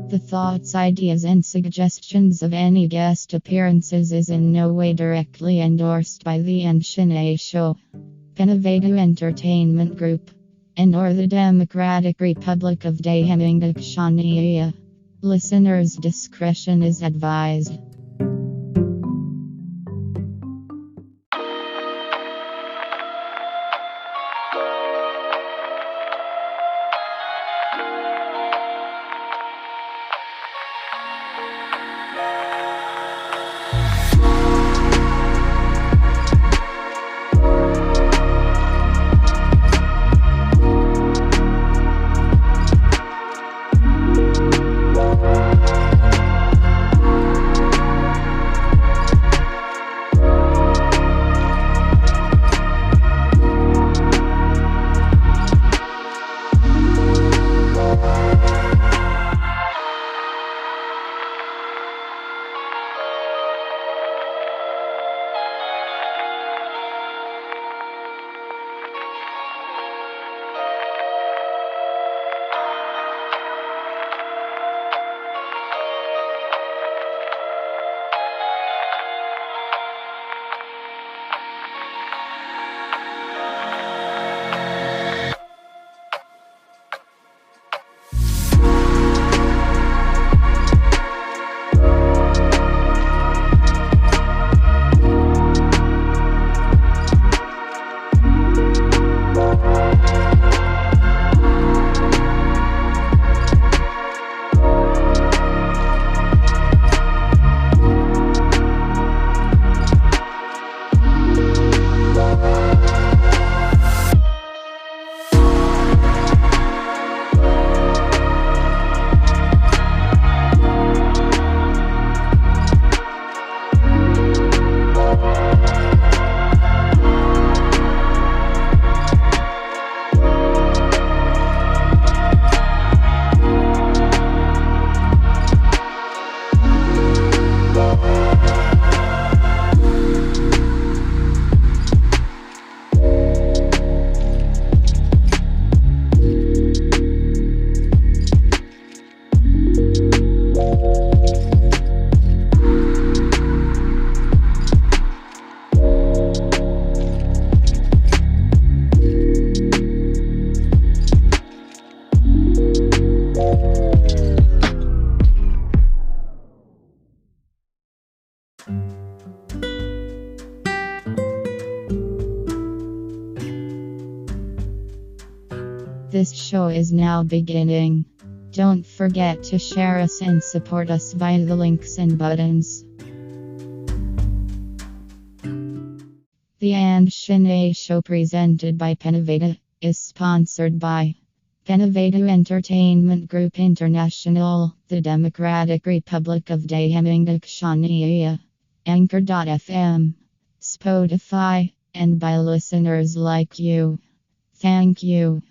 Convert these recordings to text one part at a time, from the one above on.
The thoughts, ideas, and suggestions of any guest appearances is in no way directly endorsed by the Ahn Shin-Ae Show, PenaVega Entertainment Group, and or the Democratic Republic of Shan. Listeners' discretion is advised. This show is now beginning. Don't forget to share us and support us via the links and buttons. The Ahn Shin-Ae Show, presented by PenaVega, is sponsored by PenaVega Entertainment Group International, the Democratic Republic of Shan, Anchor.fm, Spotify, and by listeners like you. Thank you.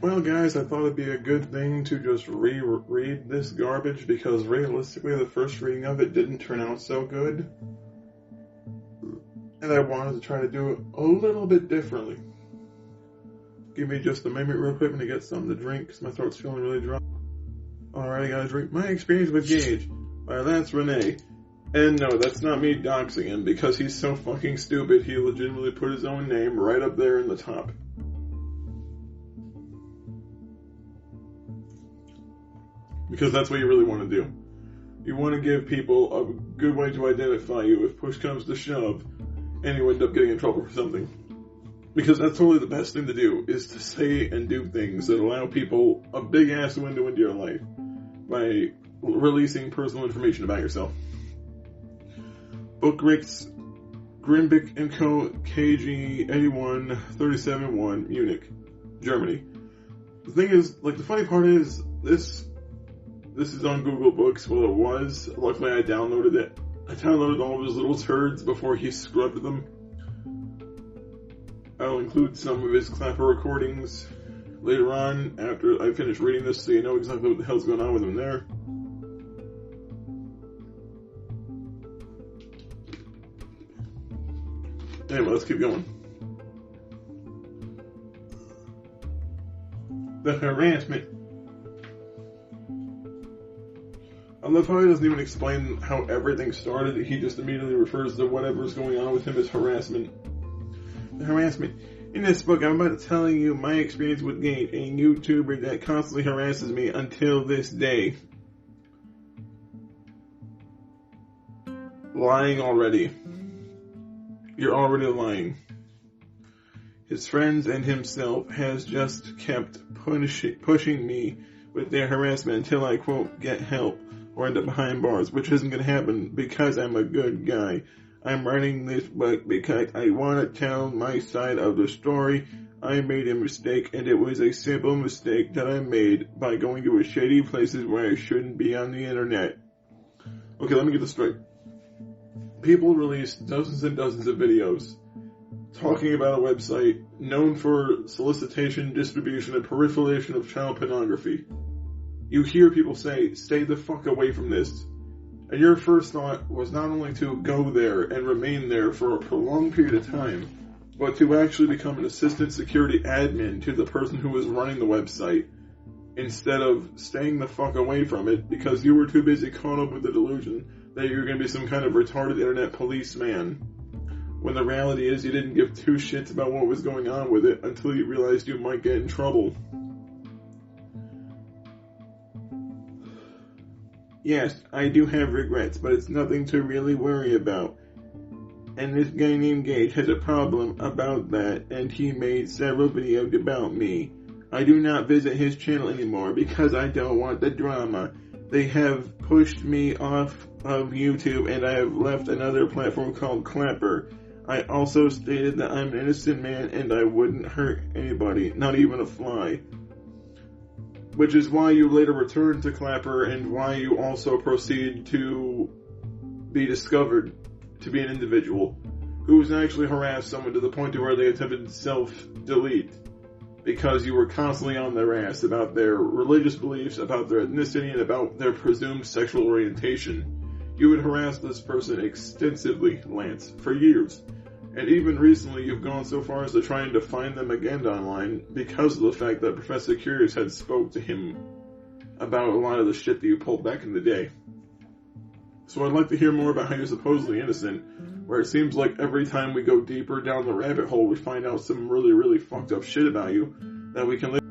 Well, guys, I thought it'd be a good thing to just reread this garbage because realistically the first reading of it didn't turn out so good. And I wanted to try to do it a little bit differently. Give me just a minute real quick to get something to drink because my throat's feeling really dry. Alright, I gotta drink My Experience with Gage by Lance Renee. And no, that's not me doxing him because he's so fucking stupid he legitimately put his own name right up there in the top. Because that's what you really want to do. You want to give people a good way to identify you if push comes to shove and you end up getting in trouble for something. Because that's totally the best thing to do, is to say and do things that allow people a big ass window into your life by releasing personal information about yourself. Book Ricks, Grimbick & Co., KG 81371, Munich, Germany. The thing is, like, the funny part is, this is on Google Books. Well, it was. Luckily, I downloaded it. I downloaded all of his little turds before he scrubbed them. I'll include some of his clapper recordings later on after I finish reading this so you know exactly what the hell's going on with him there. Anyway, let's keep going. the harassment. I love how he doesn't even explain how everything started. He just immediately refers to whatever's going on with him as harassment. The harassment. In this book, I'm about to tell you my experience with Gage, a YouTuber that constantly harasses me until this day. Lying already. You're already lying. His friends and himself has just kept pushing me with their harassment until I, quote, get help or end up behind bars, which isn't going to happen because I'm a good guy. I'm writing this book because I want to tell my side of the story. I made a mistake, and it was a simple mistake that I made by going to shady places where I shouldn't be on the internet. Okay, let me get this straight. People release dozens and dozens of videos talking about a website known for solicitation, distribution, and proliferation of child pornography. You hear people say, stay the fuck away from this. And your first thought was not only to go there and remain there for a prolonged period of time, but to actually become an assistant security admin to the person who was running the website, instead of staying the fuck away from it because you were too busy caught up with the delusion that you're going to be some kind of retarded internet policeman. When the reality is you didn't give two shits about what was going on with it until you realized you might get in trouble. Yes, I do have regrets, but it's nothing to really worry about. And this guy named Gage has a problem about that, and he made several videos about me. I do not visit his channel anymore because I don't want the drama. They have pushed me off of YouTube, and I have left another platform called Clapper. I also stated that I'm an innocent man and I wouldn't hurt anybody, not even a fly. Which is why you later returned to Clapper and why you also proceed to be discovered to be an individual who has actually harassed someone to the point to where they attempted to self-delete because you were constantly on their ass about their religious beliefs, about their ethnicity, and about their presumed sexual orientation. You would harass this person extensively, Lance, for years. And even recently, you've gone so far as to trying to find them again online because of the fact that Professor Curious had spoke to him about a lot of the shit that you pulled back in the day. So I'd like to hear more about how you're supposedly innocent, where it seems like every time we go deeper down the rabbit hole, we find out some really, really fucked up shit about you that we can live.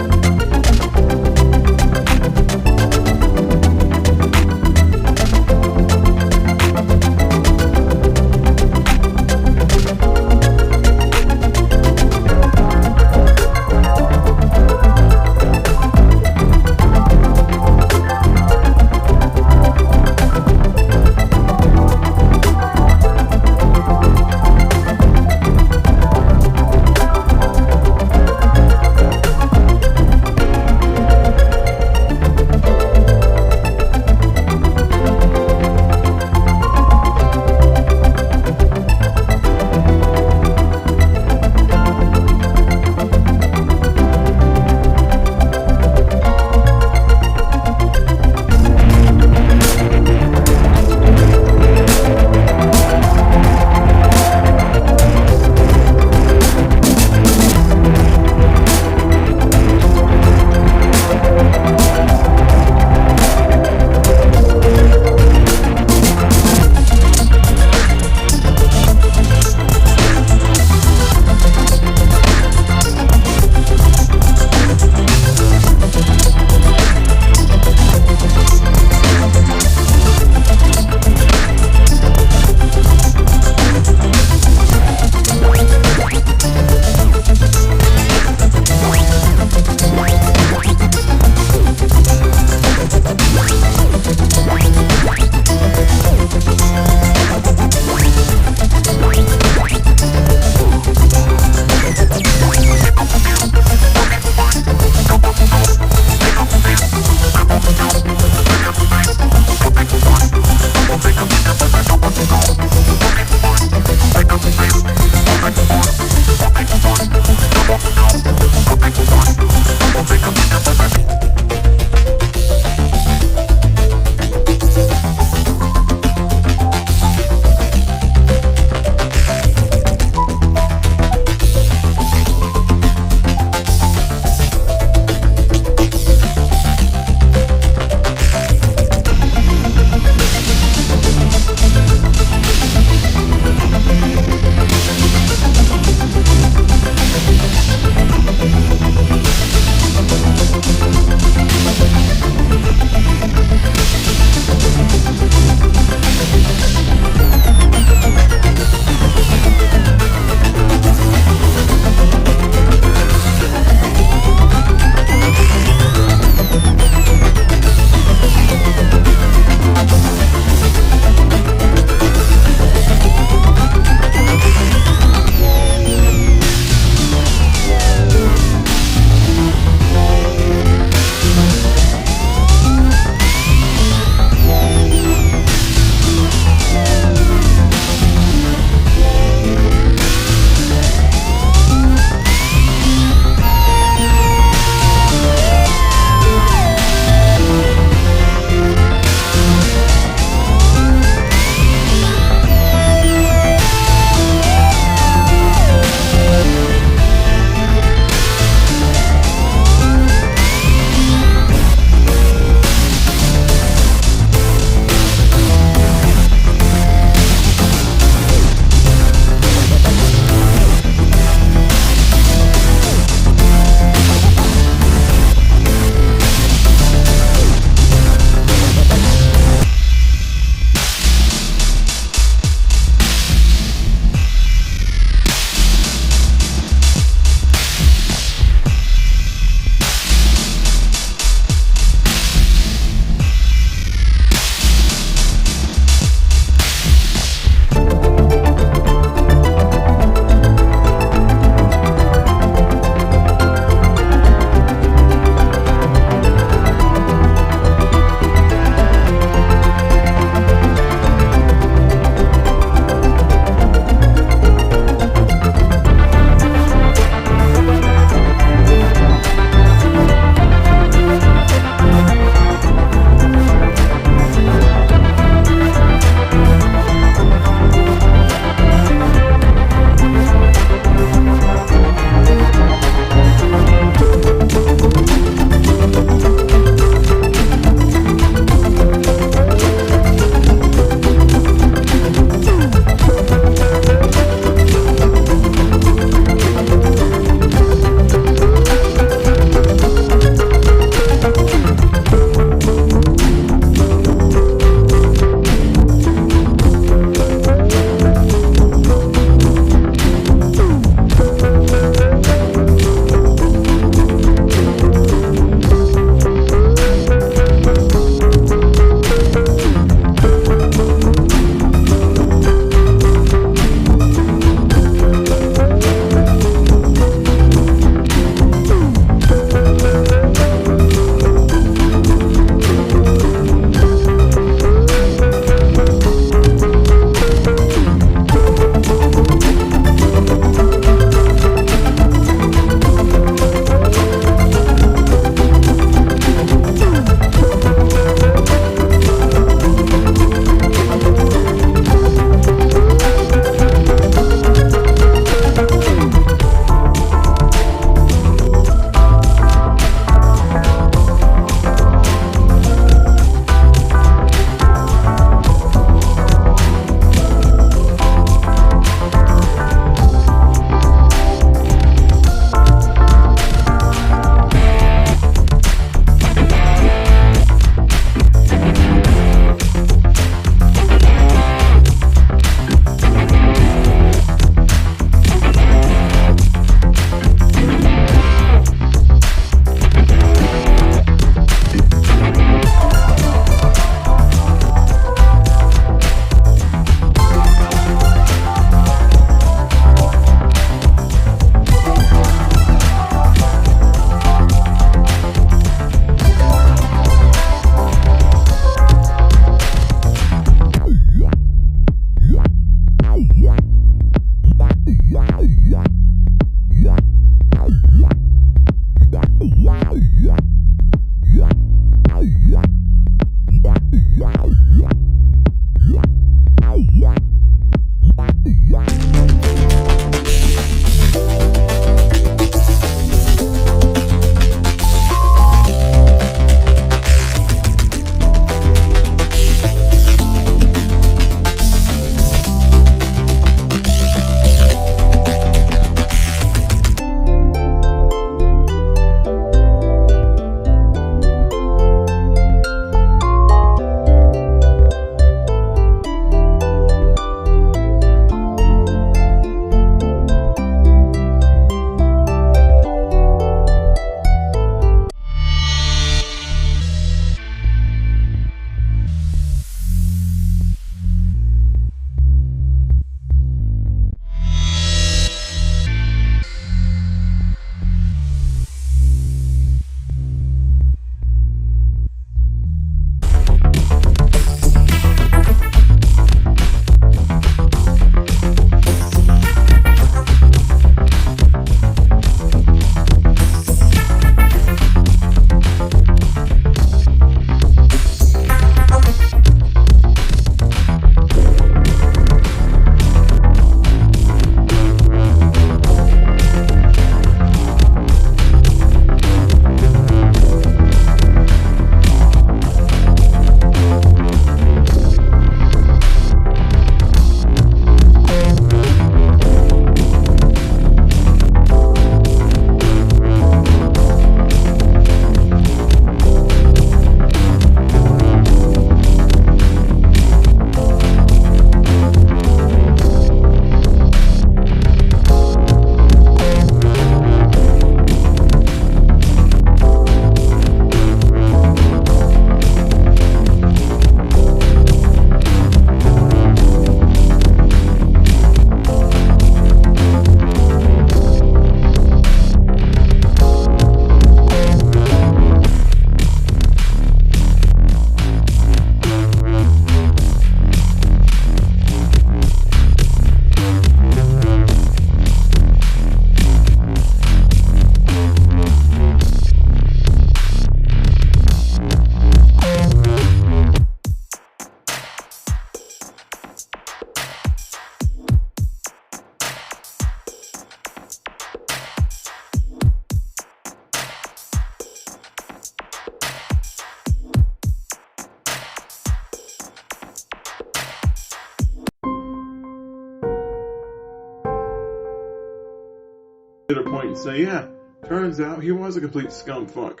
point and say, yeah, turns out he was a complete scumfuck.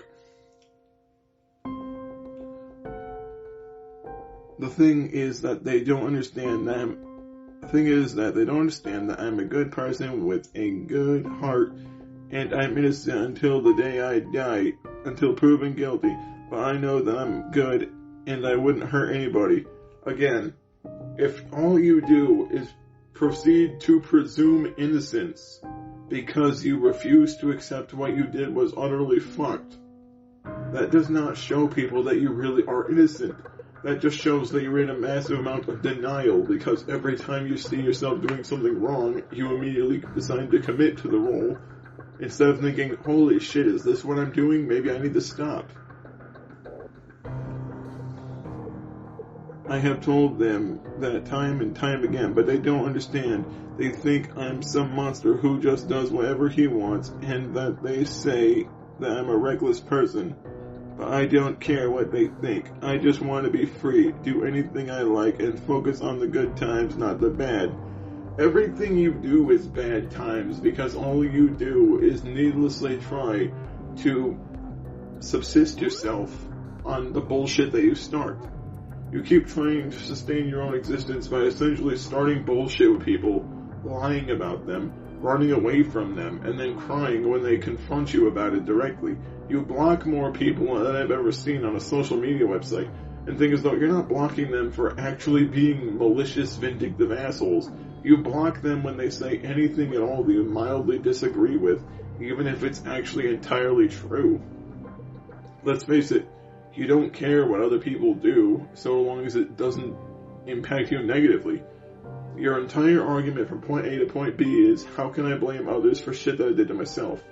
The thing is that they don't understand that I'm a good person with a good heart, and I'm innocent until the day I die, until proven guilty. But I know that I'm good, and I wouldn't hurt anybody. Again, if all you do is proceed to presume innocence because you refuse to accept what you did was utterly fucked, that does not show people that you really are innocent. That just shows that you're in a massive amount of denial, because every time you see yourself doing something wrong, you immediately decide to commit to the role, instead of thinking, holy shit, is this what I'm doing? Maybe I need to stop. I have told them that time and time again, but they don't understand. They think I'm some monster who just does whatever he wants, and that they say that I'm a reckless person. But I don't care what they think. I just want to be free, do anything I like, and focus on the good times, not the bad. Everything you do is bad times, because all you do is needlessly try to subsist yourself on the bullshit that you start. You keep trying to sustain your own existence by essentially starting bullshit with people, lying about them, running away from them, and then crying when they confront you about it directly. You block more people than I've ever seen on a social media website, and think as though you're not blocking them for actually being malicious, vindictive assholes. You block them when they say anything at all that you mildly disagree with, even if it's actually entirely true. Let's face it, you don't care what other people do, so long as it doesn't impact you negatively. Your entire argument from point A to point B is, how can I blame others for shit that I did to myself?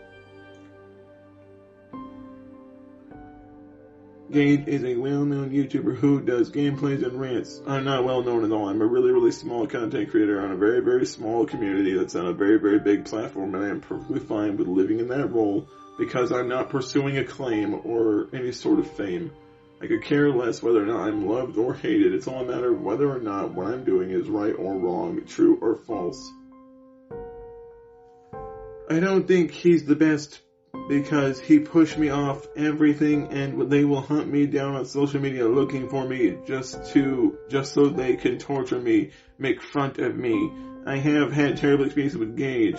Gage is a well-known YouTuber who does gameplays and rants. I'm not well-known at all. I'm a really, really small content creator on a very, very small community that's on a very, very big platform, and I am perfectly fine with living in that role because I'm not pursuing acclaim or any sort of fame. I could care less whether or not I'm loved or hated. It's all a matter of whether or not what I'm doing is right or wrong, true or false. I don't think he's the best because he pushed me off everything, and they will hunt me down on social media looking for me just so they can torture me, make fun of me. I have had terrible experiences with Gage.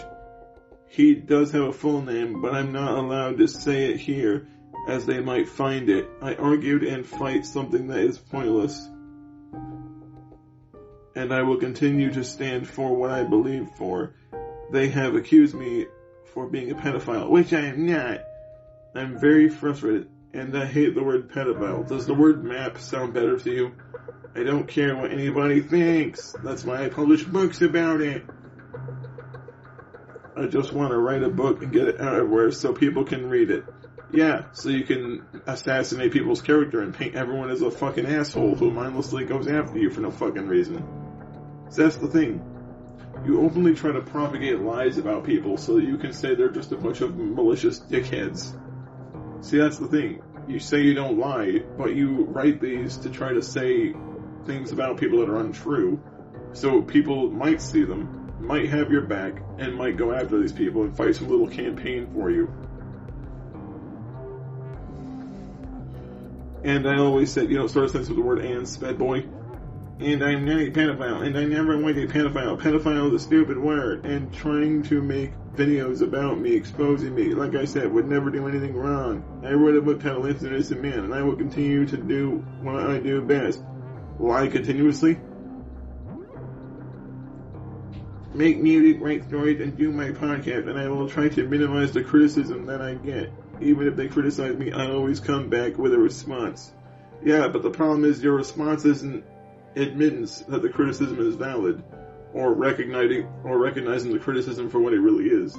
He does have a full name, but I'm not allowed to say it here, as they might find it. I argued and fight something that is pointless. And I will continue to stand for what I believe for. They have accused me for being a pedophile, which I am not. I'm very frustrated, and I hate the word pedophile. Does the word map sound better to you? I don't care what anybody thinks. That's why I publish books about it. I just want to write a book and get it out everywhere so people can read it. Yeah, so you can assassinate people's character and paint everyone as a fucking asshole who mindlessly goes after you for no fucking reason. So that's the thing. You openly try to propagate lies about people so that you can say they're just a bunch of malicious dickheads. See, that's the thing. You say you don't lie, but you write these to try to say things about people that are untrue, so people might see them, might have your back, and might go after these people and fight some little campaign for you. And I always said, sort of sense with the word and, sped boy. And I'm not a pedophile, and I never want a pedophile. Pedophile is a stupid word, and trying to make videos about me, exposing me, like I said, would never do anything wrong. I wrote a book titled It's an Innocent Man, and I will continue to do what I do best. Lie continuously, make music, write stories, and do my podcast, and I will try to minimize the criticism that I get. Even if they criticize me, I always come back with a response. Yeah, but the problem is your response isn't admittance that the criticism is valid, or recognizing the criticism for what it really is.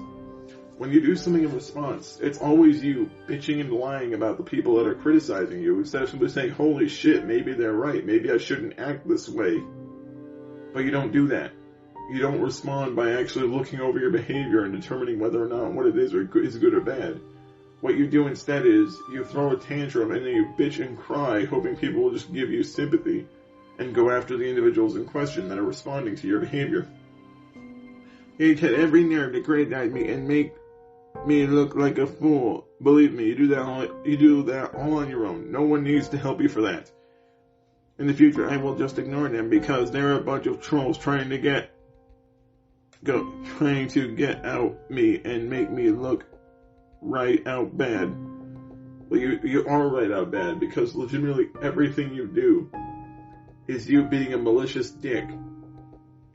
When you do something in response, it's always you bitching and lying about the people that are criticizing you, instead of simply saying, holy shit, maybe they're right, maybe I shouldn't act this way. But you don't do that. You don't respond by actually looking over your behavior and determining whether or not what it is is good or bad. What you do instead is, you throw a tantrum and then you bitch and cry, hoping people will just give you sympathy and go after the individuals in question that are responding to your behavior. Gage had every nerve to criticize me and make me look like a fool. Believe me, you do that all on your own. No one needs to help you for that. In the future, I will just ignore them because they're a bunch of trolls trying to get out me and make me look right out bad. Well, you are right out bad because legitimately everything you do is you being a malicious dick,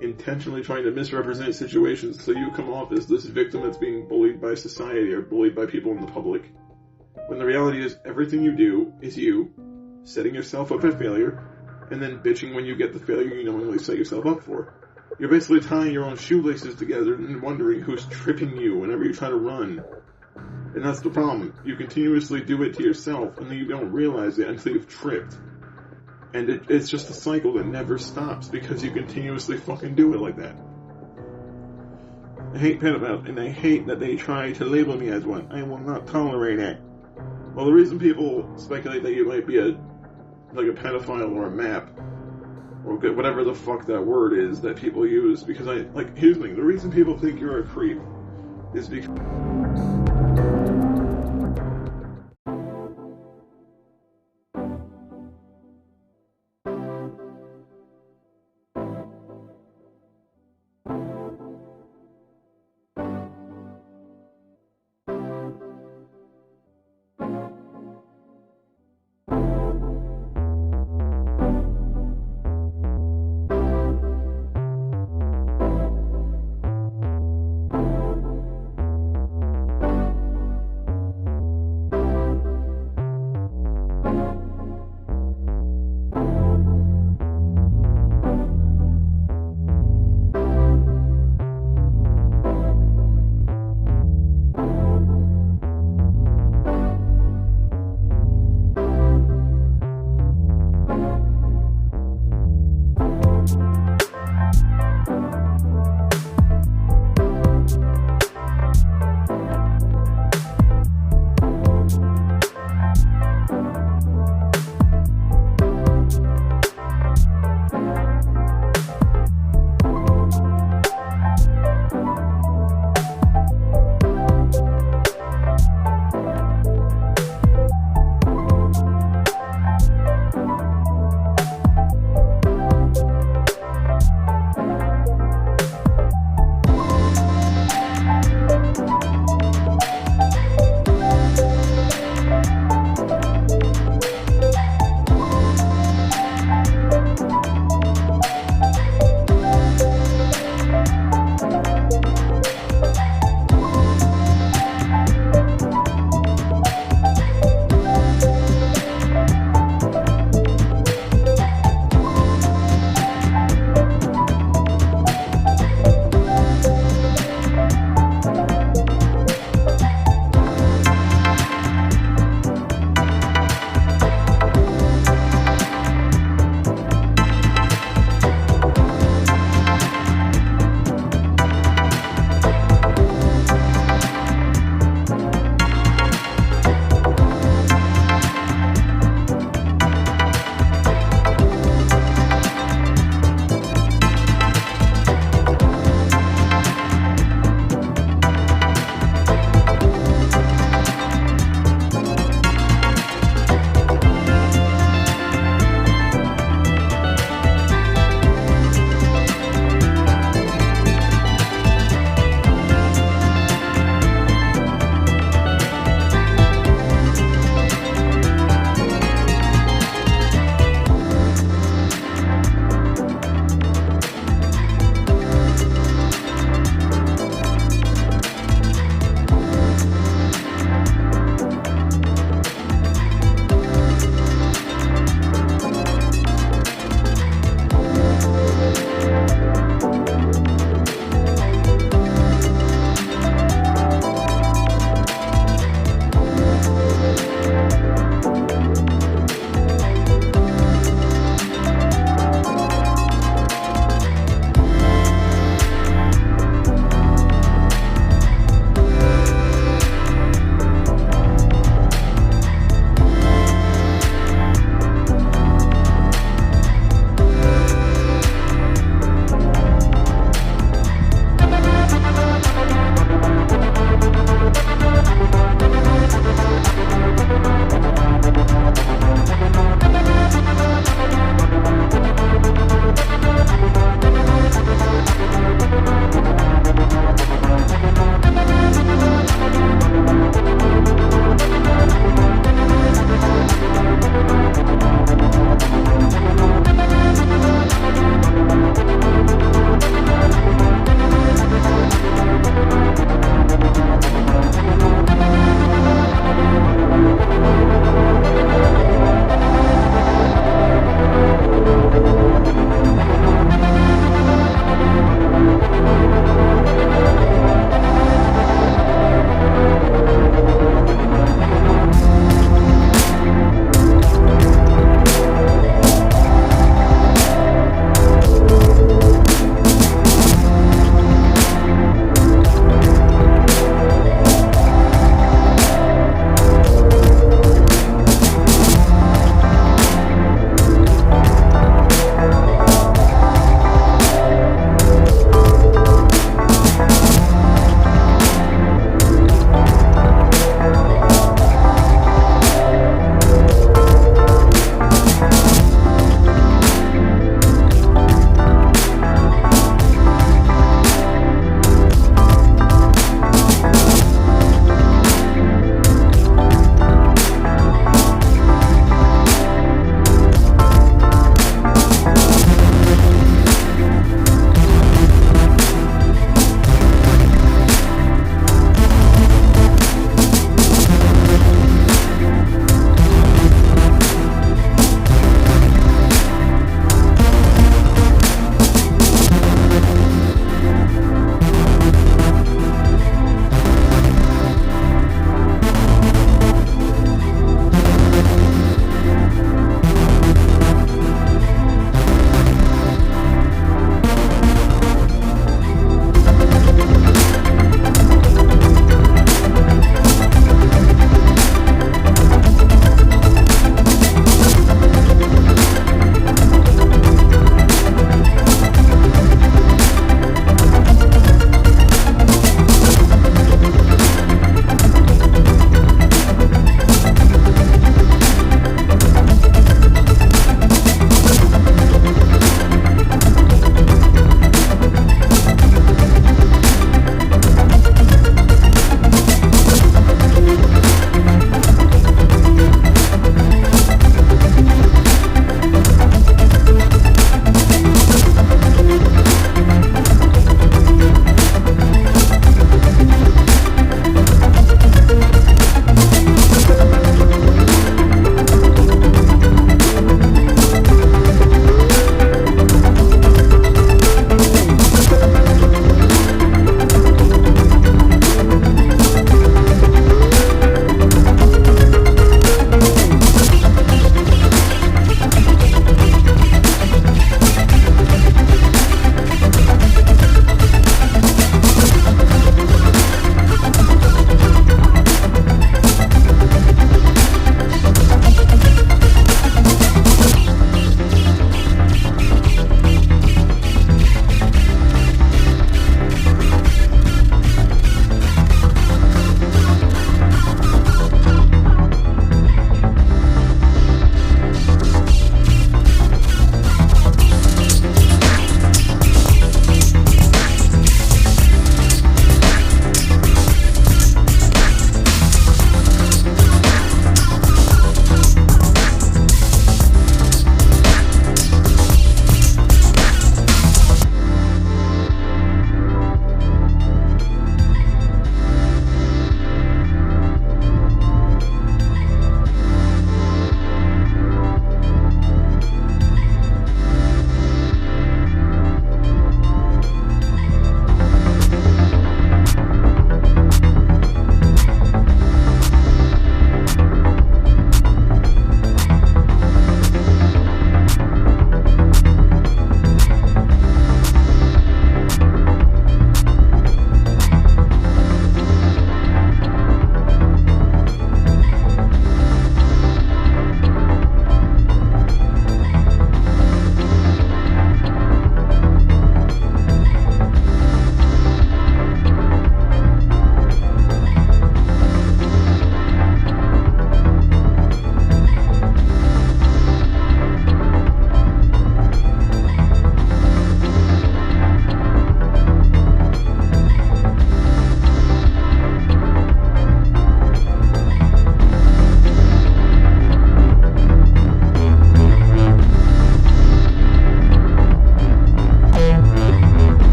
intentionally trying to misrepresent situations so you come off as this victim that's being bullied by society or bullied by people in the public. When the reality is everything you do is you setting yourself up for failure and then bitching when you get the failure you knowingly set yourself up for. You're basically tying your own shoelaces together and wondering who's tripping you whenever you try to run. And that's the problem. You continuously do it to yourself and then you don't realize it until you've tripped. And it's just a cycle that never stops because you continuously fucking do it like that. I hate PenaVega, and I hate that they try to label me as one. I will not tolerate it. Well, the reason people speculate that you might be a pedophile or a map, or whatever the fuck that word is that people use, because here's the thing, the reason people think you're a creep is because...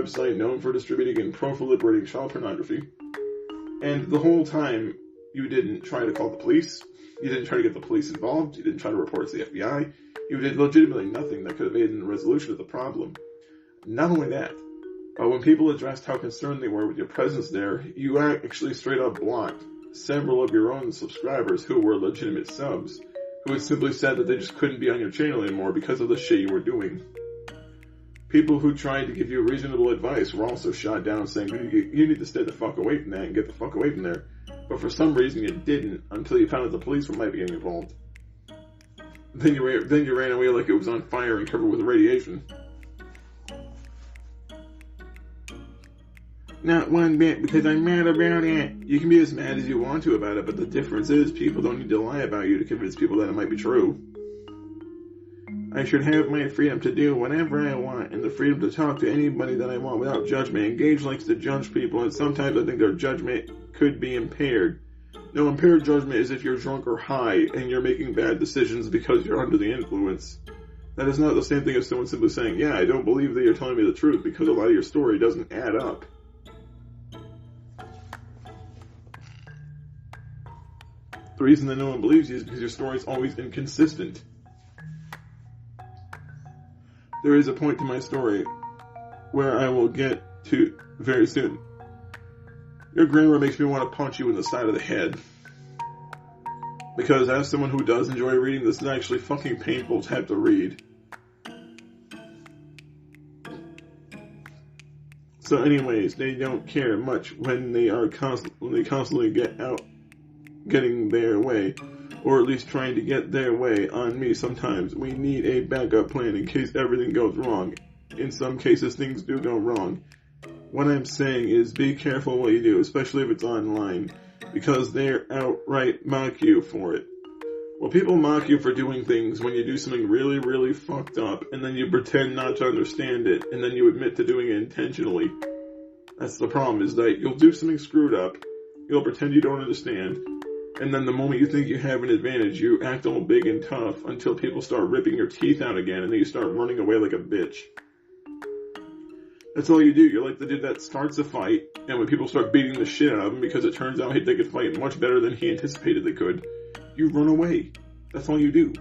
website known for distributing and proliferating child pornography. And the whole time, you didn't try to call the police. You didn't try to get the police involved. You didn't try to report it to the FBI. You did legitimately nothing that could have aided in the resolution of the problem. Not only that, but when people addressed how concerned they were with your presence there, you actually straight up blocked several of your own subscribers who were legitimate subs, who had simply said that they just couldn't be on your channel anymore because of the shit you were doing. People who tried to give you reasonable advice were also shot down, saying, you need to stay the fuck away from that and get the fuck away from there. But for some reason you didn't, until you found out the police might be getting involved. Then you ran away like it was on fire and covered with radiation. Not one bit, because I'm mad about it. You can be as mad as you want to about it, but the difference is people don't need to lie about you to convince people that it might be true. I should have my freedom to do whatever I want, and the freedom to talk to anybody that I want without judgment. And Gage likes to judge people, and sometimes I think their judgment could be impaired. No, impaired judgment is if you're drunk or high, and you're making bad decisions because you're under the influence. That is not the same thing as someone simply saying, yeah, I don't believe that you're telling me the truth, because a lot of your story doesn't add up. The reason that no one believes you is because your story is always inconsistent. There is a point to my story where I will get to very soon. Your grammar makes me want to punch you in the side of the head. Because as someone who does enjoy reading, this is actually fucking painful to have to read. So anyways, they don't care much when they are constantly getting their way, or at least trying to get their way on me. Sometimes we need a backup plan in case everything goes wrong. In some cases, things do go wrong. What I'm saying is be careful what you do, especially if it's online, because they're outright mock you for it. Well, people mock you for doing things when you do something really, really fucked up, and then you pretend not to understand it, and then you admit to doing it intentionally. That's the problem, is that you'll do something screwed up, you'll pretend you don't understand, and then the moment you think you have an advantage, you act all big and tough until people start ripping your teeth out again, and then you start running away like a bitch. That's all you do. You're like the dude that starts a fight, and when people start beating the shit out of him because it turns out they could fight much better than he anticipated they could, you run away. That's all you do.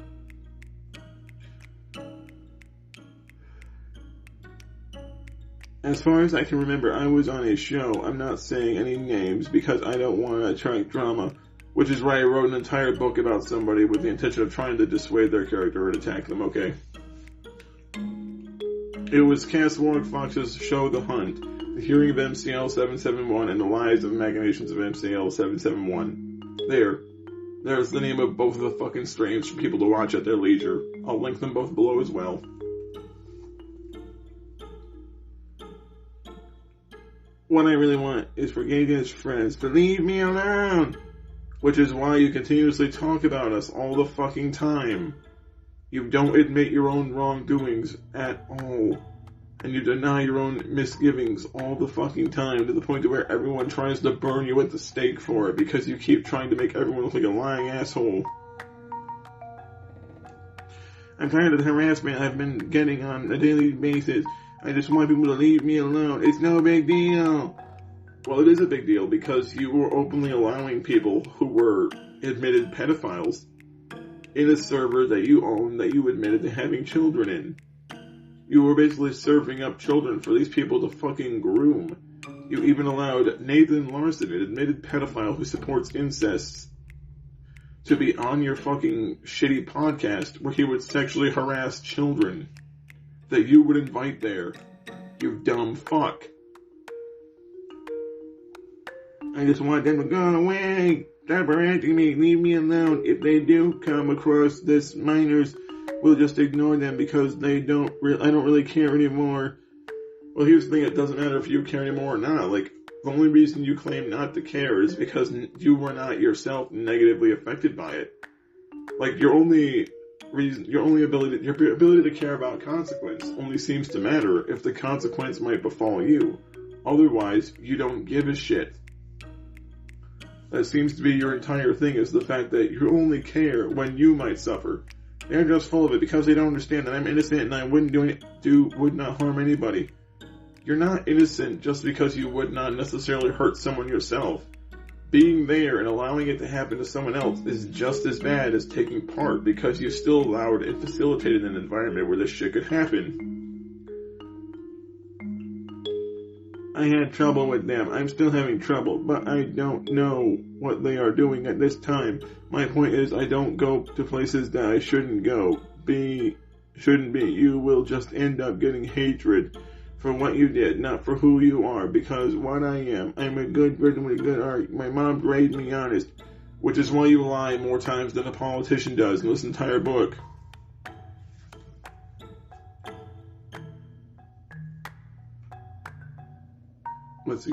As far as I can remember, I was on a show. I'm not saying any names because I don't want to attract drama, which is why I wrote an entire book about somebody with the intention of trying to dissuade their character and attack them, okay? It was Cass Warwick Fox's show The Hunt, The Hearing of MCL 771, and The Lives and Machinations of MCL 771. There's the name of both of the fucking streams for people to watch at their leisure. I'll link them both below as well. What I really want is for Gage and his friends to leave me alone, which is why you continuously talk about us all the fucking time. You don't admit your own wrongdoings at all. And you deny your own misgivings all the fucking time to the point to where everyone tries to burn you at the stake for it because you keep trying to make everyone look like a lying asshole. I'm tired of the harassment I've been getting on a daily basis. I just want people to leave me alone. It's no big deal. Well, it is a big deal because you were openly allowing people who were admitted pedophiles in a server that you own that you admitted to having children in. You were basically serving up children for these people to fucking groom. You even allowed Nathan Larson, an admitted pedophile who supports incest, to be on your fucking shitty podcast where he would sexually harass children that you would invite there. You dumb fuck. I just want them to go away. Stop harassing me. Leave me alone. If they do come across this minors, we'll just ignore them because I don't really care anymore. Well, here's the thing. It doesn't matter if you care anymore or not. Like, the only reason you claim not to care is because you were not yourself negatively affected by it. Like, your ability to care about consequence only seems to matter if the consequence might befall you. Otherwise, you don't give a shit. That seems to be your entire thing, is the fact that you only care when you might suffer. They're just full of it because they don't understand that I'm innocent and I would not harm anybody. You're not innocent just because you would not necessarily hurt someone yourself. Being there and allowing it to happen to someone else is just as bad as taking part because you still allowed and facilitated an environment where this shit could happen. I had trouble with them. I'm still having trouble, but I don't know what they are doing at this time. My point is, I don't go to places that I shouldn't go. Shouldn't be. You will just end up getting hatred for what you did, not for who you are, because what I am. I'm a good person with a good heart. My mom raised me honest, which is why you lie more times than a politician does in this entire book. Let's see.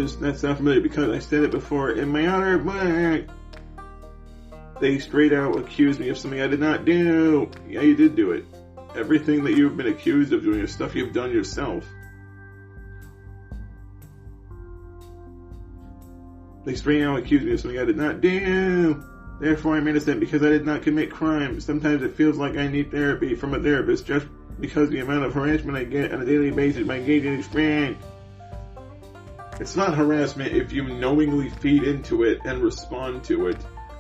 does that sound familiar? Because I said it before in my other book. They straight out accused me of something I did not do. Yeah, you did do it. Everything that you've been accused of doing is stuff you've done yourself. They straight out accused me of something I did not do. Therefore, I'm innocent because I did not commit crime. Sometimes it feels like I need therapy from a therapist just because the amount of harassment I get on a daily basis by Gage and his friend. It's not harassment if you knowingly feed into it and respond to it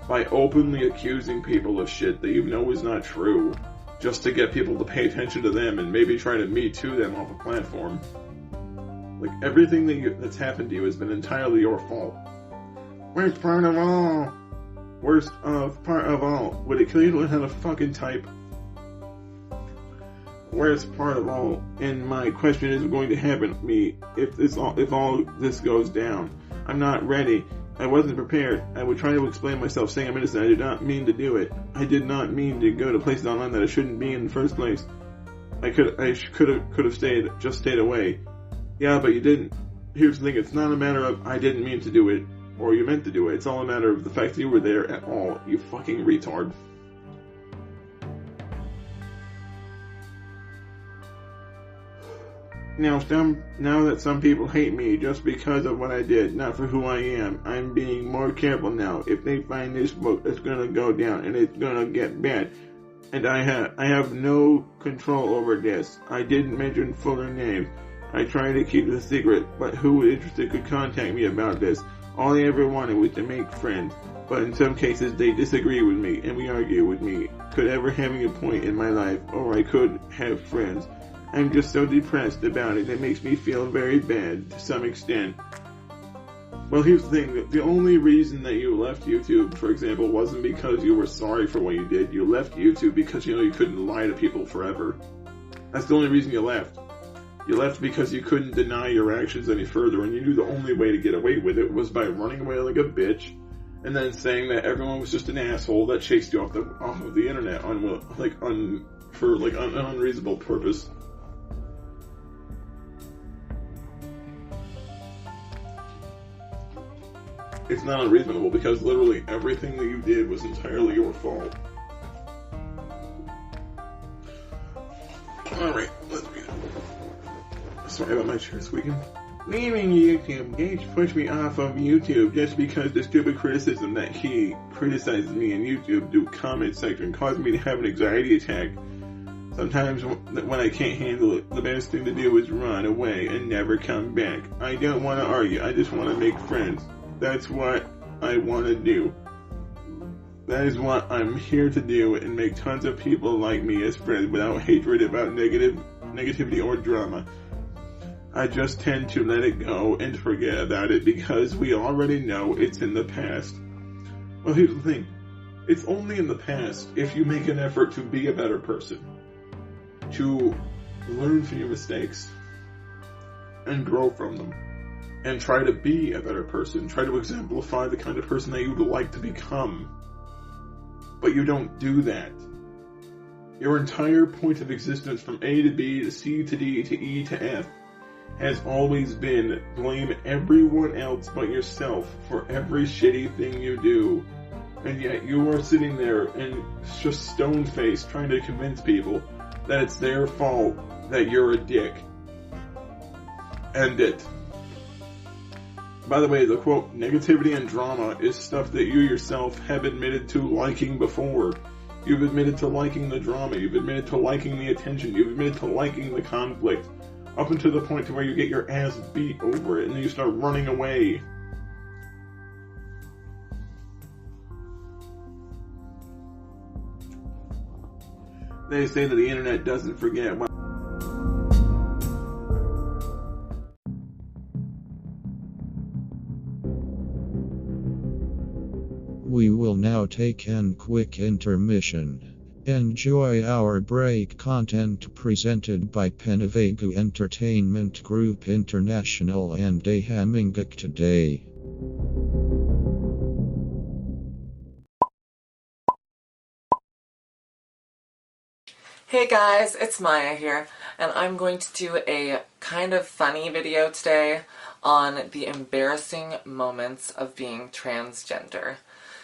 by openly accusing people of shit that you know is not true, just to get people to pay attention to them and maybe try to Me Too them off a platform. Like, everything that's happened to you has been entirely your fault. Worst part of all. Worst part of all. Would it kill you to learn how to fucking type? Worst part of all. And my question is going to happen to me if all this goes down. I'm not ready. I wasn't prepared. I would try to explain myself saying I'm innocent. I did not mean to do it. I did not mean to go to places online that I shouldn't be in the first place. I could have stayed away. Yeah, but you didn't. Here's the thing, it's not a matter of I didn't mean to do it, or you meant to do it. It's all a matter of the fact that you were there at all, you fucking retard. Now that some people hate me just because of what I did, not for who I am, I'm being more careful now. If they find this book, it's gonna go down, and it's gonna get bad. And I have no control over this. I didn't mention fuller names. I tried to keep it a secret, but who interested could contact me about this. All I ever wanted was to make friends, but in some cases they disagree with me, and we argue with me. Could ever having a point in my life, or I could have friends. I'm just so depressed about it makes me feel very bad, to some extent. Well, here's the thing, the only reason that you left YouTube, for example, wasn't because you were sorry for what you did. You left YouTube because you couldn't lie to people forever. That's the only reason you left. You left because you couldn't deny your actions any further, and you knew the only way to get away with it was by running away like a bitch, and then saying that everyone was just an asshole that chased you off of the internet for an unreasonable purpose. It's not unreasonable because literally everything that you did was entirely your fault. Alright, let's read it. Sorry about my chair squeaking. Leaving YouTube. Gage pushed me off of YouTube just because the stupid criticism that he criticizes me in YouTube through comment section caused me to have an anxiety attack. Sometimes when I can't handle it, the best thing to do is run away and never come back. I don't want to argue, I just want to make friends. That's what I want to do. That is what I'm here to do, and make tons of people like me as friends without hatred about negativity or drama. I just tend to let it go and forget about it because we already know it's in the past. Well, here's the thing. It's only in the past if you make an effort to be a better person, to learn from your mistakes and grow from them. And try to be a better person. Try to exemplify the kind of person that you would like to become. But you don't do that. Your entire point of existence from A to B to C to D to E to F has always been blame everyone else but yourself for every shitty thing you do. And yet you are sitting there and just stone-faced trying to convince people that it's their fault that you're a dick. End it. By the way, the quote, negativity and drama is stuff that you yourself have admitted to liking before. You've admitted to liking the drama, you've admitted to liking the attention, you've admitted to liking the conflict, up until the point to where you get your ass beat over it and then you start running away. They say that the internet doesn't forget. We will now take an quick intermission. Enjoy our break content presented by PenaVega Entertainment Group International and Ahn today. Hey guys, it's Maya here, and I'm going to do a kind of funny video today on the embarrassing moments of being transgender.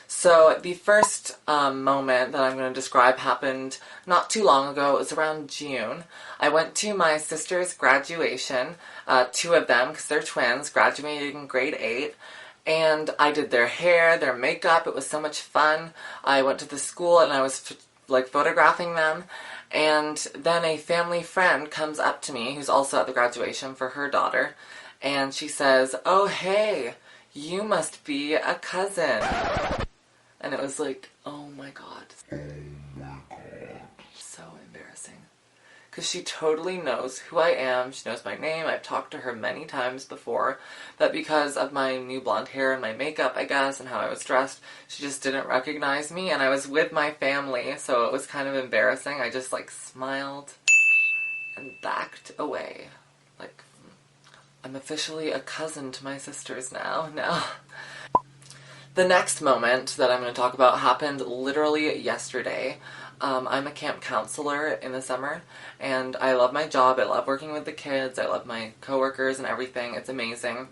So the first moment that I'm going to describe happened not too long ago. It was around June. I went to my sister's graduation, two of them, because they're twins, graduating in grade 8. And I did their hair, their makeup. It was so much fun. I went to the school and I was photographing them. And then a family friend comes up to me, who's also at the graduation for her daughter. And she says, "Oh, hey, you must be a cousin." And it was like, oh my god. So embarrassing. Because she totally knows who I am. She knows my name. I've talked to her many times before. But because of my new blonde hair and my makeup, I guess, and how I was dressed, she just didn't recognize me. And I was with my family, so it was kind of embarrassing. I just, smiled and backed away. I'm officially a cousin to my sisters now. No. The next moment that I'm going to talk about happened literally yesterday. I'm a camp counselor in the summer, and I love my job. I love working with the kids. I love my coworkers and everything. It's amazing.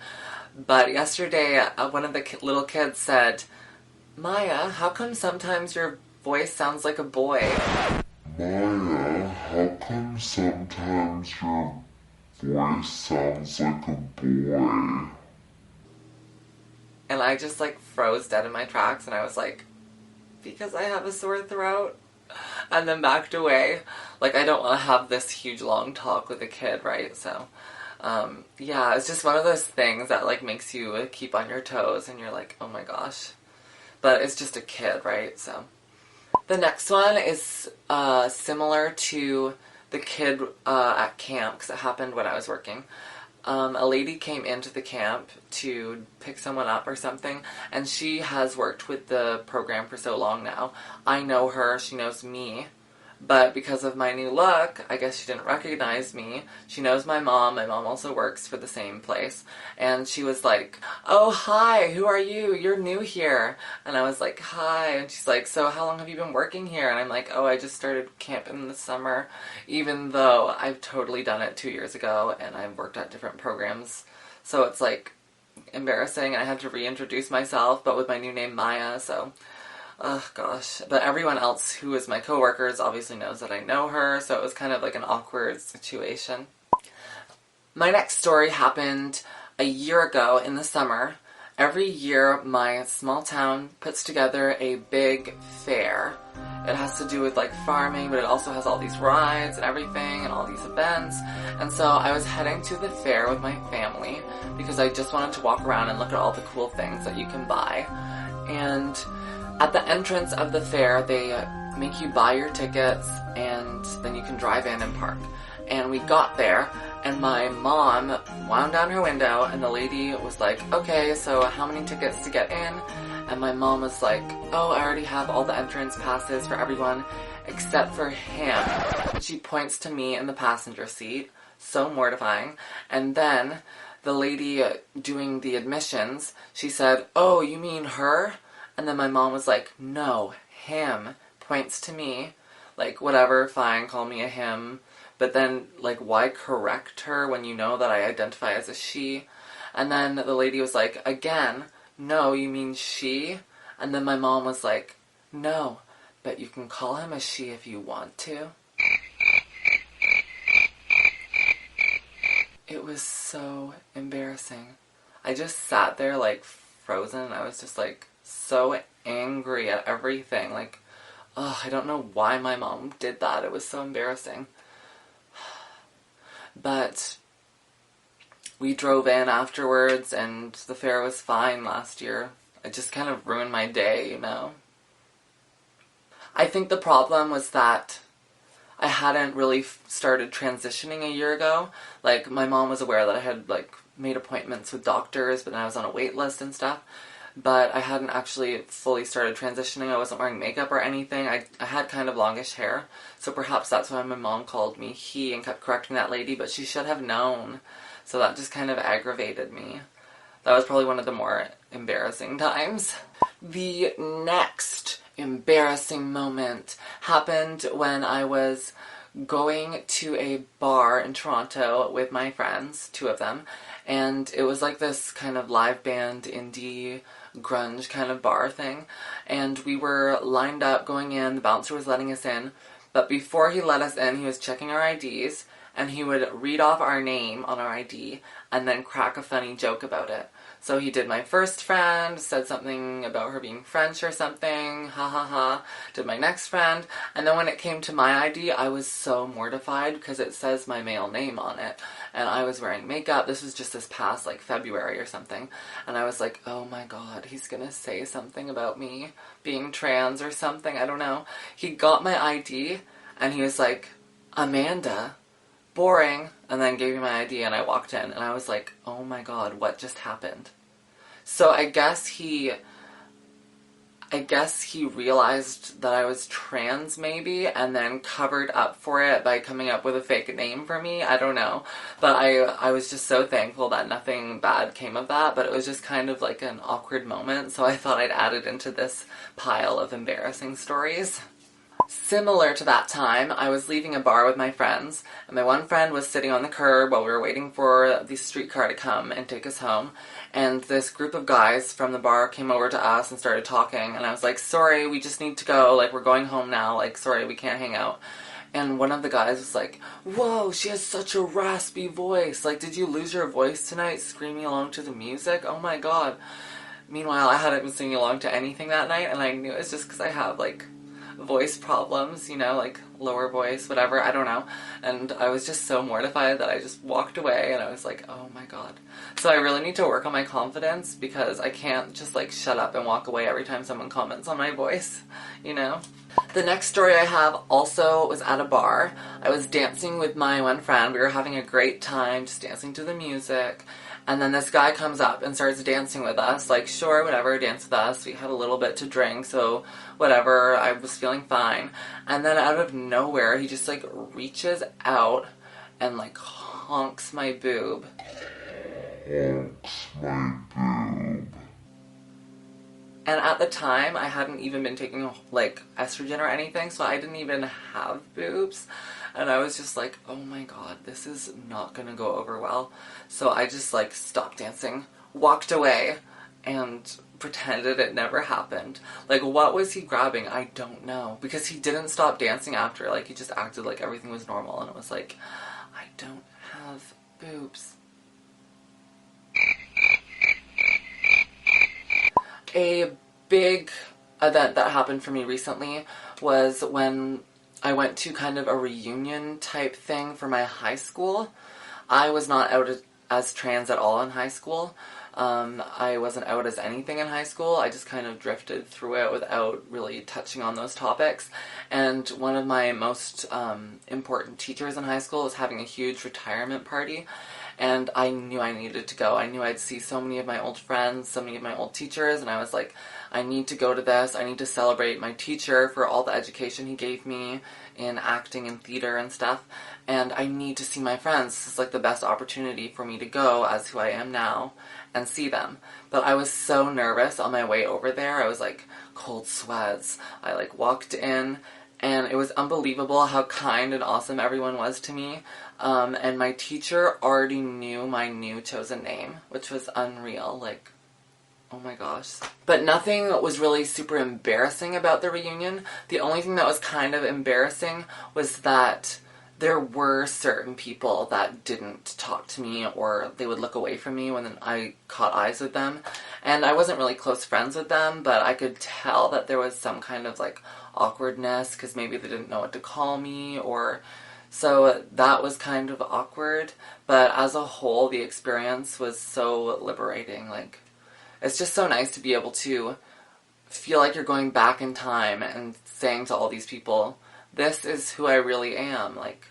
But yesterday, one of the little kids said, "Maya, how come sometimes your voice sounds like a boy?" Maya, how come sometimes your voice sounds like a boy? And I just, froze dead in my tracks, and I was like, because I have a sore throat? And then backed away. I don't want to have this huge, long talk with a kid, right? So, yeah, it's just one of those things that, makes you keep on your toes, and you're like, oh my gosh. But it's just a kid, right? So, the next one is similar to the kid at camp, because it happened when I was working. A lady came into the camp to pick someone up or something, and she has worked with the program for so long now. I know her, she knows me, but because of my new look, I guess she didn't recognize me. She knows my mom also works for the same place, and she was like, "Oh, hi, who are you? You're new here." And I was like, "Hi," and she's like, "So how long have you been working here?" And I'm like, "Oh, I just started camp in the summer," even though I've totally done it 2 years ago, and I've worked at different programs, so it's embarrassing, and I had to reintroduce myself, but with my new name, Maya, so... oh gosh. But everyone else who is my coworkers obviously knows that I know her, so it was kind of an awkward situation. My next story happened a year ago in the summer. Every year, my small town puts together a big fair. It has to do with farming, but it also has all these rides and everything and all these events. And so I was heading to the fair with my family because I just wanted to walk around and look at all the cool things that you can buy. And at the entrance of the fair, they make you buy your tickets, and then you can drive in and park. And we got there, and my mom wound down her window, and the lady was like, "Okay, so how many tickets to get in?" And my mom was like, "Oh, I already have all the entrance passes for everyone except for him." And she points to me in the passenger seat. So mortifying. And then the lady doing the admissions, she said, "Oh, you mean her?" And then my mom was like, "No, him," points to me, whatever, fine, call me a him, but then, why correct her when you know that I identify as a she? And then the lady was like, again, "No, you mean she?" And then my mom was like, "No, but you can call him a she if you want to." It was so embarrassing. I just sat there, frozen. I was just, so angry at everything. I don't know why my mom did that. It was so embarrassing. But we drove in afterwards, and the fair was fine last year. It just kind of ruined my day, you know? I think the problem was that I hadn't really started transitioning a year ago. My mom was aware that I had, made appointments with doctors, but then I was on a wait list and stuff. But I hadn't actually fully started transitioning. I wasn't wearing makeup or anything. I had kind of longish hair. So perhaps that's why my mom called me he and kept correcting that lady, but she should have known. So that just kind of aggravated me. That was probably one of the more embarrassing times. The next embarrassing moment happened when I was going to a bar in Toronto with my friends, 2 of them, and it was like this kind of live band, indie, grunge kind of bar thing, and we were lined up going in, the bouncer was letting us in, but before he let us in, he was checking our IDs, and he would read off our name on our ID, and then crack a funny joke about it. So he did my first friend, said something about her being French or something, ha ha ha, did my next friend, and then when it came to my ID, I was so mortified because it says my male name on it, and I was wearing makeup. This was just this past, like, February or something, and I was like, oh my god, he's gonna say something about me being trans or something, I don't know. He got my ID, and he was like, Amanda, boring, and then gave me my ID, and I walked in, and I was like, oh my god, what just happened? So I guess he realized that I was trans, maybe, and then covered up for it by coming up with a fake name for me. I don't know. But I was just so thankful that nothing bad came of that, but it was just kind of like an awkward moment, so I thought I'd add it into this pile of embarrassing stories. Similar to that time, I was leaving a bar with my friends, and my one friend was sitting on the curb while we were waiting for the streetcar to come and take us home, and this group of guys from the bar came over to us and started talking, and I was like, sorry, we just need to go, like, we're going home now, like, sorry, we can't hang out. And one of the guys was like, whoa, she has such a raspy voice, like, did you lose your voice tonight screaming along to the music? Oh my god. Meanwhile, I hadn't been singing along to anything that night, and I knew it was just because I have, like, voice problems, you know, like lower voice, whatever, I don't know, and I was just so mortified that I just walked away, and I was like, oh my god. So I really need to work on my confidence, because I can't just like shut up and walk away every time someone comments on my voice, you know? The next story I have also was at a bar. I was dancing with my one friend, we were having a great time, just dancing to the music, and then this guy comes up and starts dancing with us, like, sure, whatever, dance with us. We had a little bit to drink, so whatever, I was feeling fine. And then out of nowhere, he just, like, reaches out and, like, honks my boob. Honks my boob. And at the time, I hadn't even been taking, like, estrogen or anything, so I didn't even have boobs. And I was just like, oh my god, this is not gonna go over well. So I just, like, stopped dancing, walked away, and pretended it never happened. Like, what was he grabbing? I don't know. Because he didn't stop dancing after. Like, he just acted like everything was normal. And it was like, I don't have boobs. A big event that happened for me recently was when I went to kind of a reunion type thing for my high school. I was not out as trans at all in high school. I wasn't out as anything in high school. I just kind of drifted through it without really touching on those topics. And one of my most important teachers in high school was having a huge retirement party. And I knew I needed to go. I knew I'd see so many of my old friends, so many of my old teachers, and I was like, I need to go to this. I need to celebrate my teacher for all the education he gave me in acting and theater and stuff. And I need to see my friends. This is like the best opportunity for me to go as who I am now and see them. But I was so nervous on my way over there. I was like cold sweats. I like walked in, and it was unbelievable how kind and awesome everyone was to me. And my teacher already knew my new chosen name, which was unreal. Like, oh my gosh. But nothing was really super embarrassing about the reunion. The only thing that was kind of embarrassing was that there were certain people that didn't talk to me, or they would look away from me when I caught eyes with them. And I wasn't really close friends with them, but I could tell that there was some kind of like awkwardness, because maybe they didn't know what to call me, or so that was kind of awkward. But as a whole, the experience was so liberating. Like, it's just so nice to be able to feel like you're going back in time and saying to all these people, this is who I really am, like,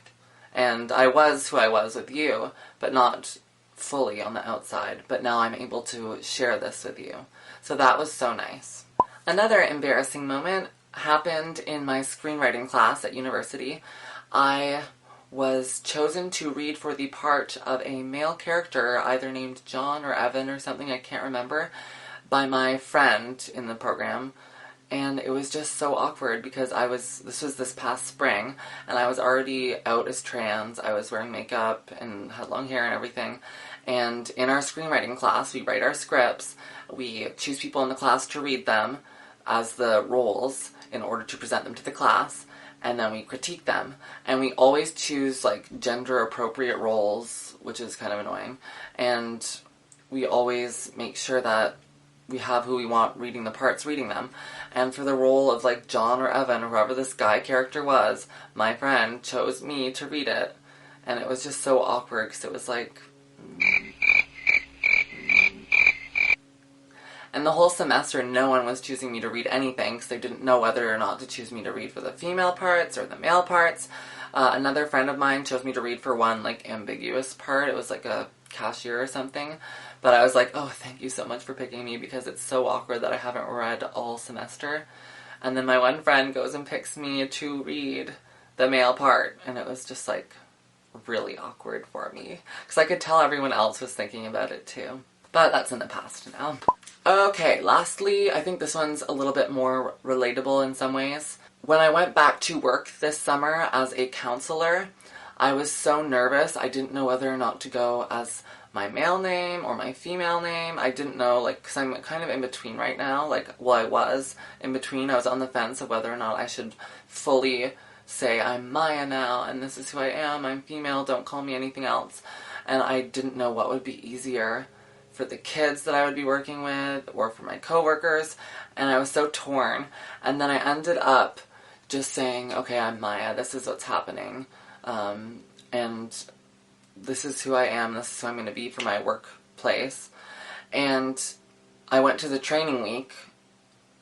and I was who I was with you, but not fully on the outside, but now I'm able to share this with you. So that was so nice. Another embarrassing moment happened in my screenwriting class at university. I was chosen to read for the part of a male character, either named John or Evan or something, I can't remember, by my friend in the program. And it was just so awkward because this was this past spring, and I was already out as trans. I was wearing makeup and had long hair and everything. And in our screenwriting class, we write our scripts. We choose people in the class to read them as the roles in order to present them to the class. And then we critique them. And we always choose, like, gender-appropriate roles, which is kind of annoying. And we always make sure that we have who we want reading the parts reading them. And for the role of, like, John or Evan or whoever this guy character was, my friend chose me to read it. And it was just so awkward because it was like... And the whole semester, no one was choosing me to read anything because they didn't know whether or not to choose me to read for the female parts or the male parts. Another friend of mine chose me to read for one, like, ambiguous part. It was like a cashier or something. But I was like, oh, thank you so much for picking me because it's so awkward that I haven't read all semester. And then my one friend goes and picks me to read the male part. And it was just, like, really awkward for me. Because I could tell everyone else was thinking about it too. But that's in the past now. Okay, lastly, I think this one's a little bit more relatable in some ways. When I went back to work this summer as a counselor, I was so nervous. I didn't know whether or not to go as my male name or my female name. I didn't know, like, because I'm kind of in between right now. Like, well, I was in between. I was on the fence of whether or not I should fully say I'm Maya now and this is who I am. I'm female. Don't call me anything else. And I didn't know what would be easier for the kids that I would be working with or for my coworkers, and I was so torn. And then I ended up just saying, okay, I'm Maya, this is what's happening, and this is who I am, this is who I'm going to be for my workplace. And I went to the training week,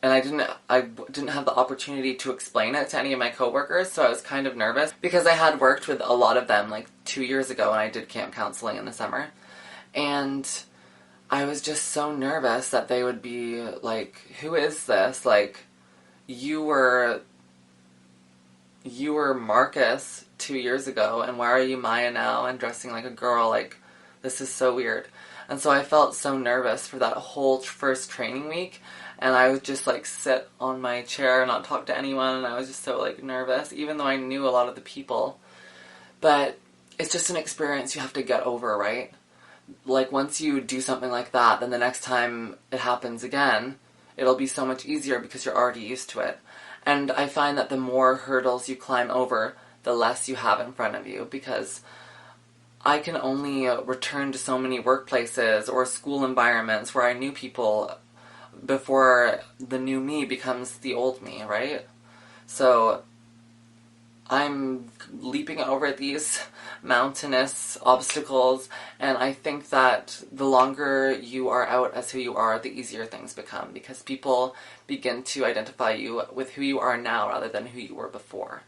and I didn't have the opportunity to explain it to any of my coworkers, so I was kind of nervous, because I had worked with a lot of them, like, 2 years ago, and I did camp counseling in the summer, and I was just so nervous that they would be like, who is this? Like, you were Marcus 2 years ago, and why are you Maya now and dressing like a girl? Like, this is so weird. And so I felt so nervous for that whole first training week, and I would just, like, sit on my chair and not talk to anyone, and I was just so, like, nervous, even though I knew a lot of the people. But it's just an experience you have to get over, right? Like, once you do something like that, then the next time it happens again, it'll be so much easier because you're already used to it. And I find that the more hurdles you climb over, the less you have in front of you, because I can only return to so many workplaces or school environments where I knew people before the new me becomes the old me, right? So I'm leaping over these mountainous obstacles, and I think that the longer you are out as who you are, the easier things become, because people begin to identify you with who you are now rather than who you were before.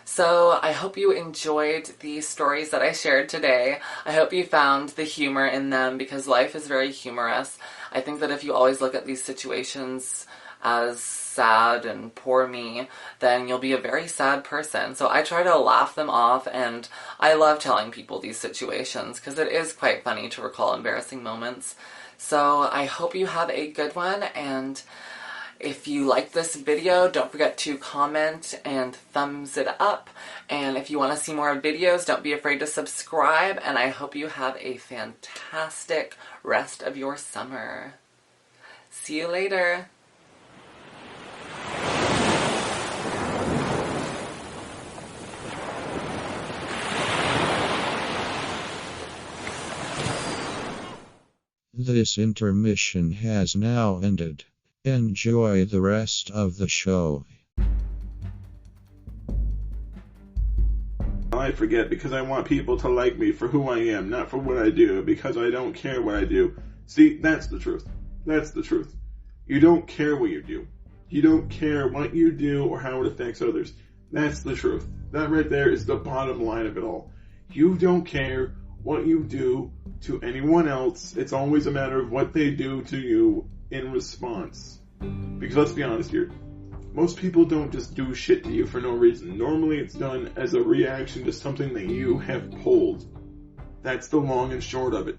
So I hope you enjoyed the stories that I shared today. I hope you found the humor in them, because life is very humorous. I think that if you always look at these situations as sad and poor me, then you'll be a very sad person. So I try to laugh them off, and I love telling people these situations because it is quite funny to recall embarrassing moments. So I hope you have a good one, and if you like this video, don't forget to comment and thumbs it up. And if you want to see more videos, don't be afraid to subscribe, and I hope you have a fantastic rest of your summer. See you later. This intermission has now ended. Enjoy the rest of the show. I forget because I want people to like me for who I am, not for what I do, because I don't care what I do. See, that's the truth. That's the truth. You don't care what you do. You don't care what you do or how it affects others. That's the truth. That right there is the bottom line of it all. You don't care what you do to anyone else. It's always a matter of what they do to you in response. Because let's be honest here, most people don't just do shit to you for no reason. Normally it's done as a reaction to something that you have pulled. That's the long and short of it.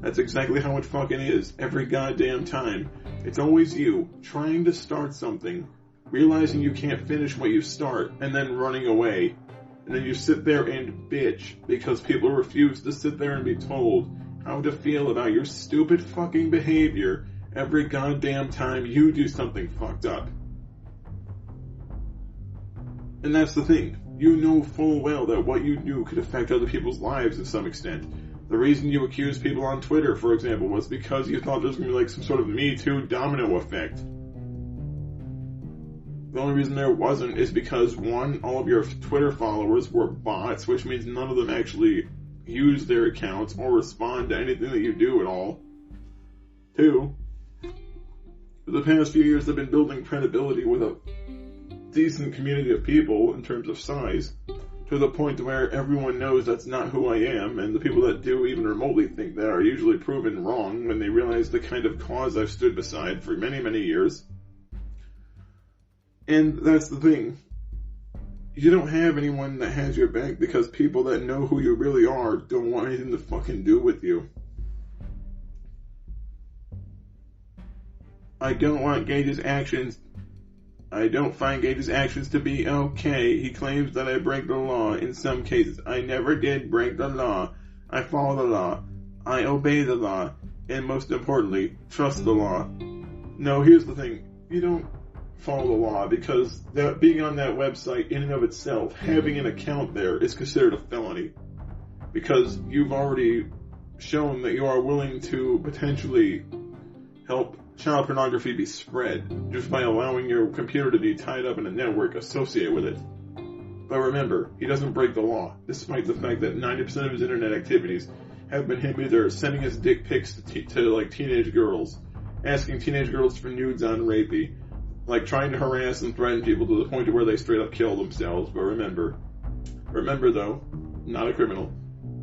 That's exactly how it fucking is every goddamn time. It's always you trying to start something realizing you can't finish what you start, and then running away. And then you sit there and bitch because people refuse to sit there and be told how to feel about your stupid fucking behavior every goddamn time you do something fucked up. And that's the thing. You know full well that what you do could affect other people's lives to some extent. The reason you accused people on Twitter, for example, was because you thought there was going to be like some sort of Me Too domino effect. The only reason there wasn't is because, one, all of your Twitter followers were bots, which means none of them actually use their accounts or respond to anything that you do at all. Two, for the past few years I've been building credibility with a decent community of people in terms of size, to the point where everyone knows that's not who I am, and the people that do even remotely think that are usually proven wrong when they realize the kind of cause I've stood beside for many, many years. And that's the thing. You don't have anyone that has your back because people that know who you really are don't want anything to fucking do with you. I don't find Gage's actions to be okay. He claims that I break the law in some cases. I never did break the law. I follow the law. I obey the law. And most importantly, trust the law. No, here's the thing. You don't follow the law because that being on that website in and of itself, having an account there is considered a felony. Because you've already shown that you are willing to potentially help child pornography be spread just by allowing your computer to be tied up in a network associated with it. But remember, he doesn't break the law, despite the fact that 90% of his internet activities have been him either sending his dick pics to like teenage girls, asking teenage girls for nudes on Rapey, like trying to harass and threaten people to the point of where they straight up kill themselves. But remember though, not a criminal.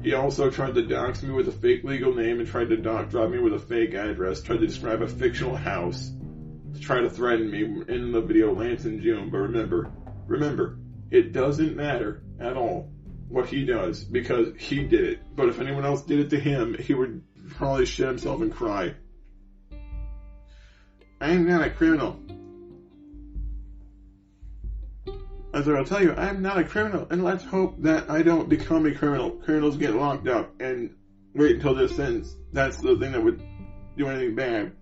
He also tried to dox me with a fake legal name and tried to drop me with a fake address, tried to describe a fictional house to try to threaten me in the video Lance in June. But remember, it doesn't matter at all what he does because he did it. But if anyone else did it to him, he would probably shit himself and cry. I'm not a criminal. As I'll tell you, I'm not a criminal, and let's hope that I don't become a criminal. Criminals get locked up and wait until their sentence. That's the thing that would do anything bad.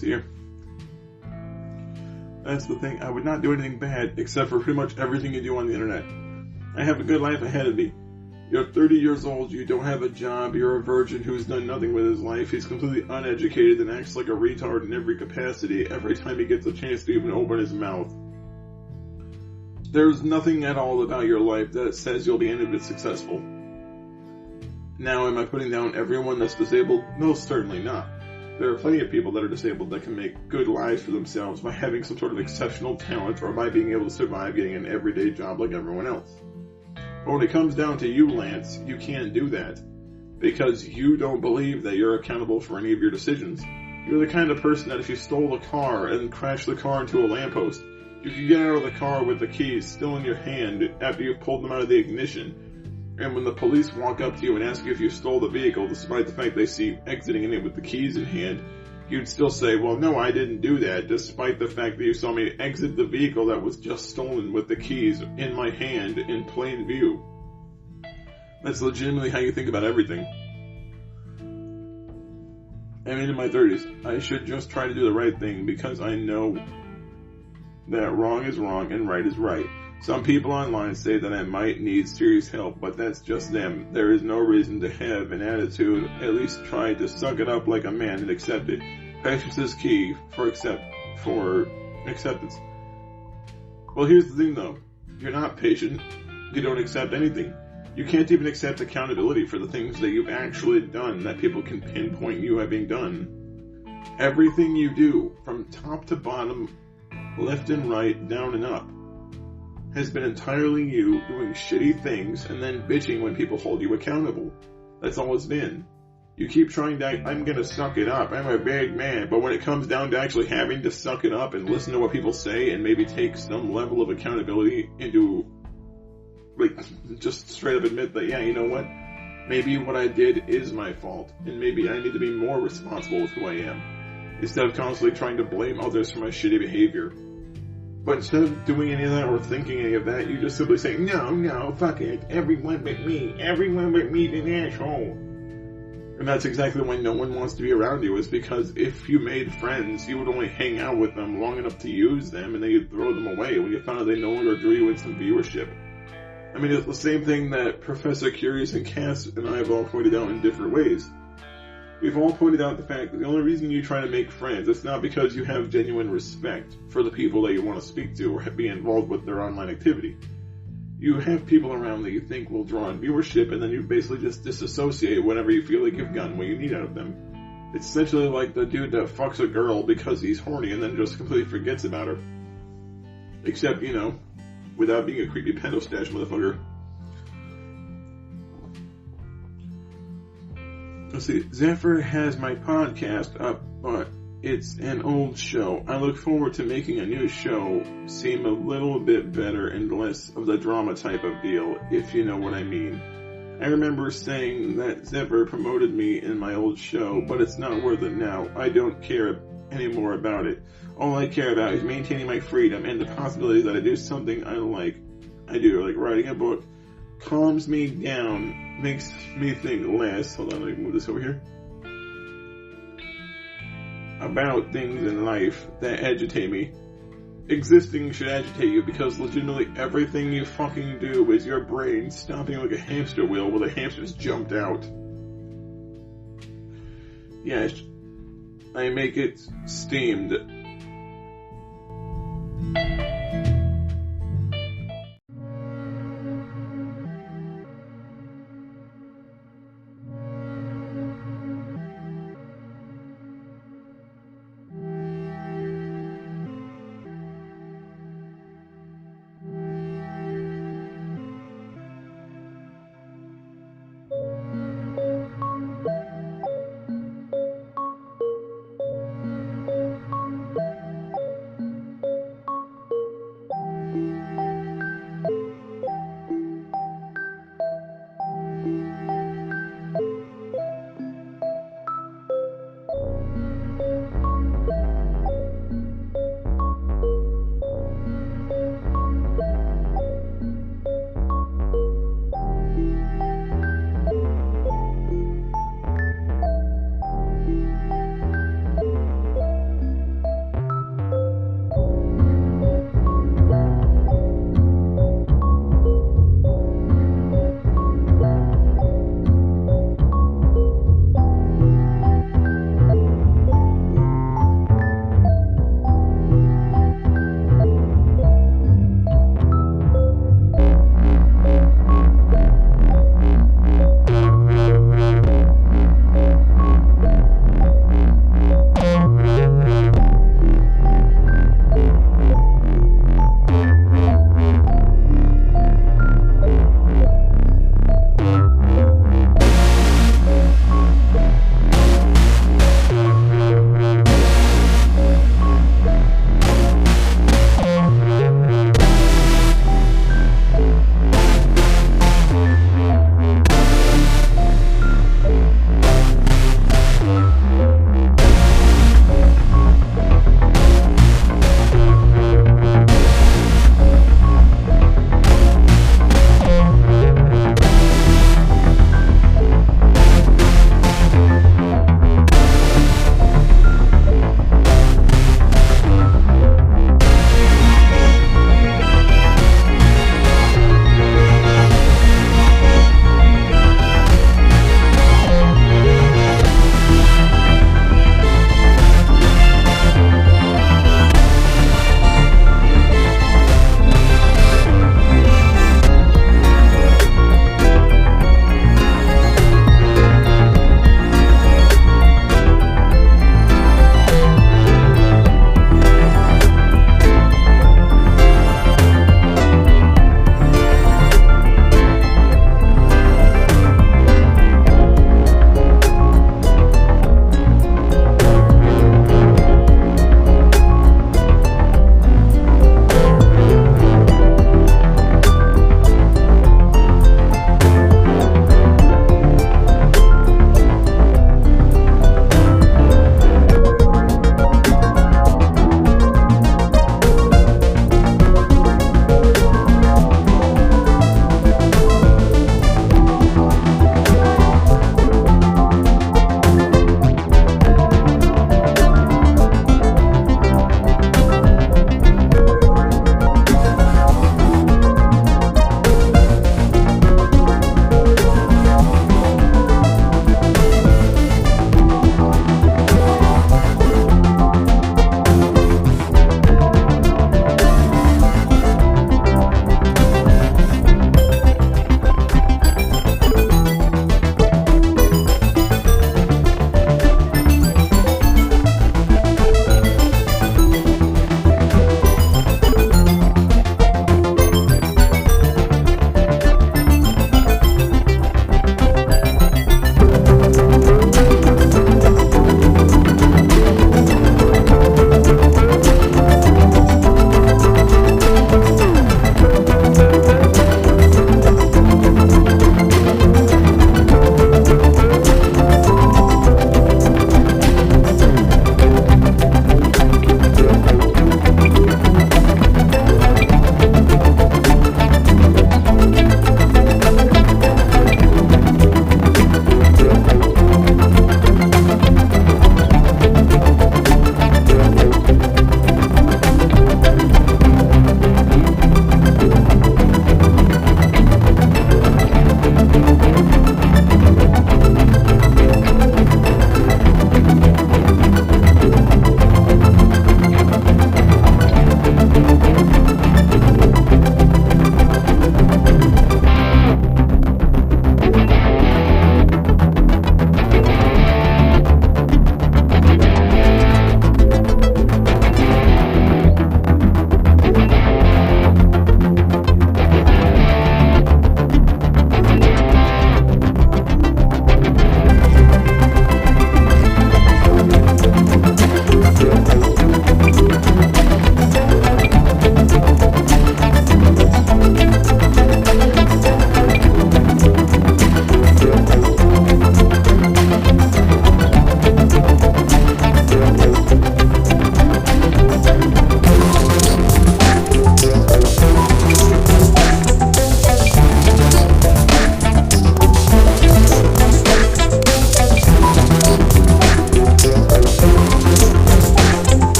here. That's the thing. I would not do anything bad except for pretty much everything you do on the internet. I have a good life ahead of me. You're 30 years old, you don't have a job, you're a virgin who's done nothing with his life, he's completely uneducated and acts like a retard in every capacity every time he gets a chance to even open his mouth. There's nothing at all about your life that says you'll be any bit successful. Now, am I putting down everyone that's disabled? No, certainly not. There are plenty of people that are disabled that can make good lives for themselves by having some sort of exceptional talent or by being able to survive getting an everyday job like everyone else. But when it comes down to you, Lance, you can't do that because you don't believe that you're accountable for any of your decisions. You're the kind of person that if you stole a car and crashed the car into a lamppost, you could get out of the car with the keys still in your hand after you've pulled them out of the ignition. And when the police walk up to you and ask you if you stole the vehicle, despite the fact they see you exiting in it with the keys in hand, you'd still say, well, no, I didn't do that, despite the fact that you saw me exit the vehicle that was just stolen with the keys in my hand in plain view. That's legitimately how you think about everything. I'm in my 30s. I should just try to do the right thing because I know that wrong is wrong and right is right. Some people online say that I might need serious help, but that's just them. There is no reason to have an attitude. At least try to suck it up like a man and accept it. Patience is key for acceptance. Well, here's the thing though. You're not patient. You don't accept anything. You can't even accept accountability for the things that you've actually done that people can pinpoint you having done. Everything you do, from top to bottom, left and right, down and up, has been entirely you doing shitty things and then bitching when people hold you accountable. That's all it's been. You keep trying to, I'm gonna suck it up, I'm a big man, but when it comes down to actually having to suck it up and listen to what people say and maybe take some level of accountability into, like, just straight up admit that, yeah, you know what? Maybe what I did is my fault, and maybe I need to be more responsible with who I am, instead of constantly trying to blame others for my shitty behavior. But instead of doing any of that or thinking any of that, you just simply say, no, fuck it, everyone but me is an asshole. And that's exactly why no one wants to be around you, is because if you made friends, you would only hang out with them long enough to use them, and then you'd throw them away when you found out they no longer drew you in some viewership. I mean, it's the same thing that Professor Curious and Cass and I have all pointed out in different ways. We've all pointed out the fact that the only reason you try to make friends, it's not because you have genuine respect for the people that you want to speak to or be involved with their online activity. You have people around that you think will draw in viewership, and then you basically just disassociate whenever you feel like you've gotten what you need out of them. It's essentially like the dude that fucks a girl because he's horny and then just completely forgets about her. Except, you know, without being a creepy pedo stash motherfucker. Let's see, Zephyr has my podcast up, but it's an old show. I look forward to making a new show seem a little bit better and less of the drama type of deal, if you know what I mean. I remember saying that Zephyr promoted me in my old show, but it's not worth it now. I don't care anymore about it. All I care about is maintaining my freedom and the possibility that I do something I like writing a book. Calms me down, makes me think less. Hold on, let me move this over here. About things in life that agitate me. Existing should agitate you because legitimately everything you fucking do is your brain stomping like a hamster wheel while the hamster's jumped out. Yes, I make it steamed.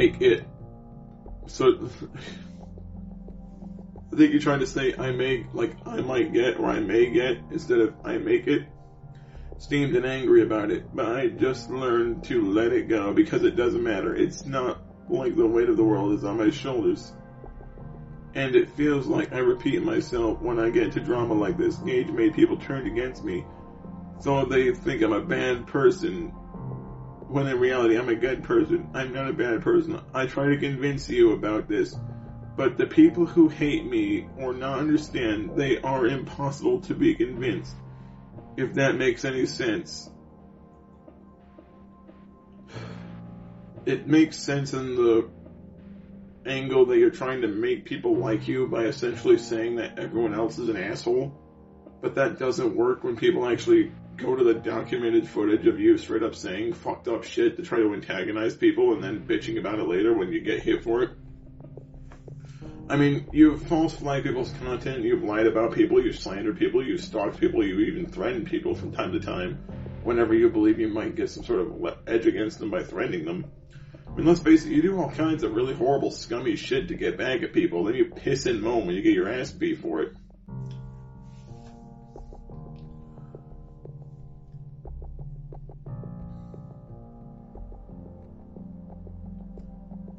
make it. So, I think you're trying to say I might get, or I may get, instead of I make it. Steamed and angry about it, but I just learned to let it go because it doesn't matter. It's not like the weight of the world is on my shoulders. And it feels like I repeat myself when I get into drama like this. Gage made people turn against me, so they think I'm a bad person, when in reality I'm a good person. I'm not a bad person. I try to convince you about this, but the people who hate me or not understand, they are impossible to be convinced. If that makes any sense. It makes sense in the angle that you're trying to make people like you by essentially saying that everyone else is an asshole. But that doesn't work when people actually go to the documented footage of you straight up saying fucked up shit to try to antagonize people and then bitching about it later when you get hit for it. I mean, you've false flagged people's content, you've lied about people, you've slandered people, you've stalked people, you've even threatened people from time to time whenever you believe you might get some sort of edge against them by threatening them. I mean, let's face it, you do all kinds of really horrible, scummy shit to get back at people, then you piss and moan when you get your ass beat for it.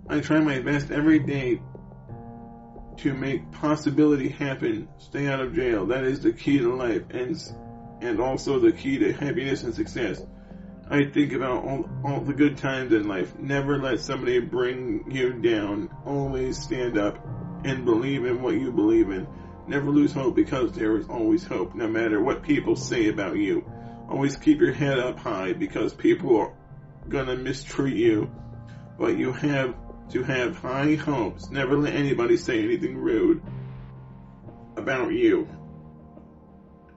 I try my best every day to make possibility happen. Stay out of jail. That is the key to life, and also the key to happiness and success. I think about all the good times in life. Never let somebody bring you down. Always stand up and believe in what you believe in. Never lose hope, because there is always hope, no matter what people say about you. Always keep your head up high, because people are gonna mistreat you, but you have to have high hopes. Never let anybody say anything rude about you.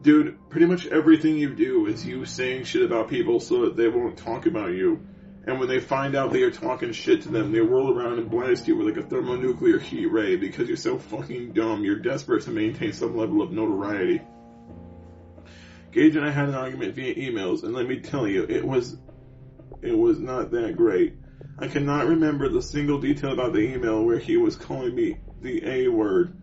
Dude, pretty much everything you do is you saying shit about people so that they won't talk about you. And when they find out that you're talking shit to them, they roll around and blast you with like a thermonuclear heat ray because you're so fucking dumb. You're desperate to maintain some level of notoriety. Gage and I had an argument via emails, and let me tell you, it was not that great. I cannot remember the single detail about the email where he was calling me the A word.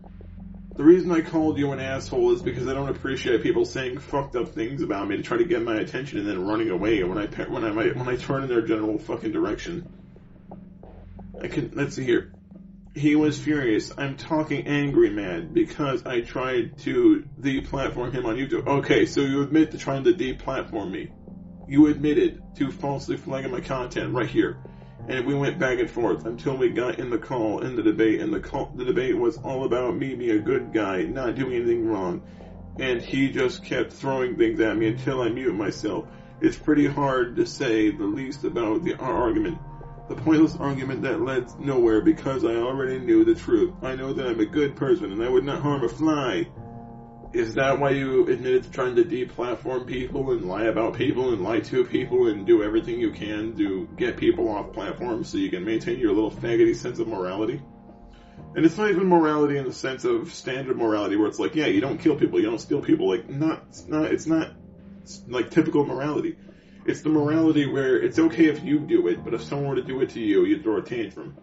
The reason I called you an asshole is because I don't appreciate people saying fucked up things about me to try to get my attention and then running away when I turn in their general fucking direction. Let's see here. He was furious. I'm talking angry mad because I tried to deplatform him on YouTube. Okay, so you admit to trying to deplatform me. You admitted to falsely flagging my content right here. And we went back and forth until we got in the debate, and the debate was all about me being a good guy, not doing anything wrong. And he just kept throwing things at me until I muted myself. It's pretty hard to say the least about our argument. The pointless argument that led nowhere, because I already knew the truth. I know that I'm a good person and I would not harm a fly. Is that why you admitted to trying to deplatform people and lie about people and lie to people and do everything you can to get people off platforms so you can maintain your little faggoty sense of morality? And it's not even morality in the sense of standard morality where it's like, yeah, you don't kill people, you don't steal people. Like, it's not like typical morality. It's the morality where it's okay if you do it, but if someone were to do it to you, you'd throw a tantrum.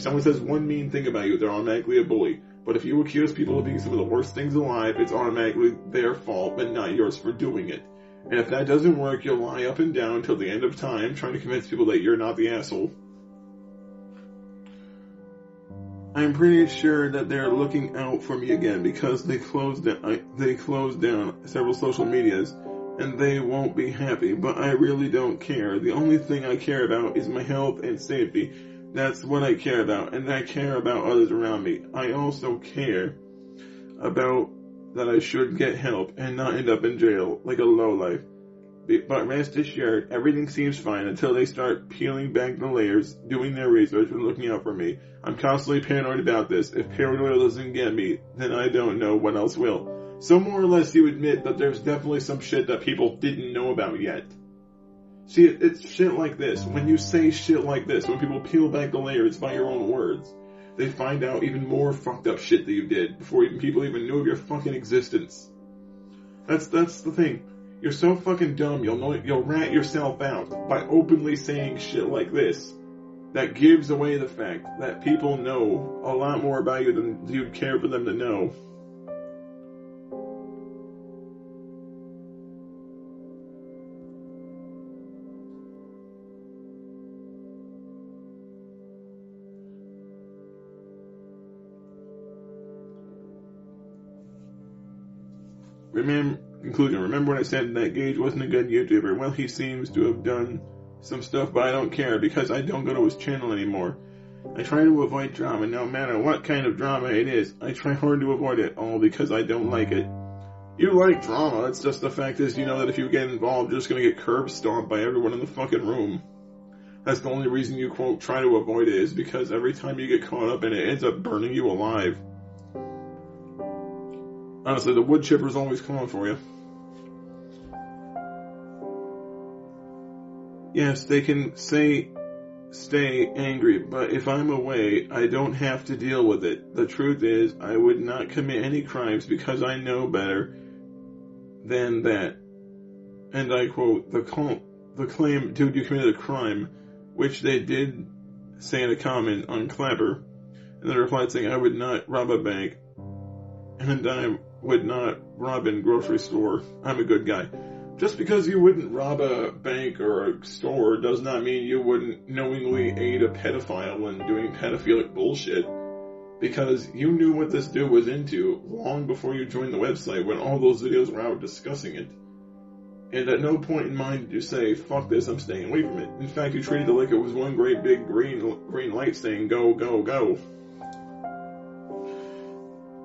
someone says one mean thing about you, they're automatically a bully. But if you accuse people of being some of the worst things alive, it's automatically their fault, but not yours for doing it. And if that doesn't work, you'll lie up and down till the end of time, trying to convince people that you're not the asshole. I'm pretty sure that they're looking out for me again because they closed down several social medias, and they won't be happy, but I really don't care. The only thing I care about is my health and safety. That's what I care about, and I care about others around me. I also care about that I should get help and not end up in jail like a lowlife. But rest assured, everything seems fine until they start peeling back the layers, doing their research, and looking out for me. I'm constantly paranoid about this. If paranoia doesn't get me, then I don't know what else will. So more or less you admit that there's definitely some shit that people didn't know about yet. See, it's shit like this. When you say shit like this, when people peel back the layers by your own words, they find out even more fucked up shit that you did before people even knew of your fucking existence. That's the thing. You're so fucking dumb, you'll rat yourself out by openly saying shit like this. That gives away the fact that people know a lot more about you than you'd care for them to know. Remember when I said that Gage wasn't a good YouTuber? Well, he seems to have done some stuff, but I don't care because I don't go to his channel anymore. I try to avoid drama, no matter what kind of drama it is. I try hard to avoid it, all because I don't like it. You like drama, it's just the fact is, you know that if you get involved, you're just gonna get curb stomped by everyone in the fucking room. That's the only reason you, quote, try to avoid it, is because every time you get caught up in it, it ends up burning you alive. Honestly, the wood chipper's always calling for you. Yes, they can say, stay angry, but if I'm away, I don't have to deal with it. The truth is, I would not commit any crimes because I know better than that. And I quote, the claim, dude, you committed a crime, which they did say in a comment on Clapper. And they replied saying, I would not rob a bank, and I would not rob a grocery store. I'm a good guy. Just because you wouldn't rob a bank or a store does not mean you wouldn't knowingly aid a pedophile in doing pedophilic bullshit. Because you knew what this dude was into long before you joined the website when all those videos were out discussing it. And at no point in mind did you say, fuck this, I'm staying away from it. In fact, you treated it like it was one great big green light saying, go, go, go.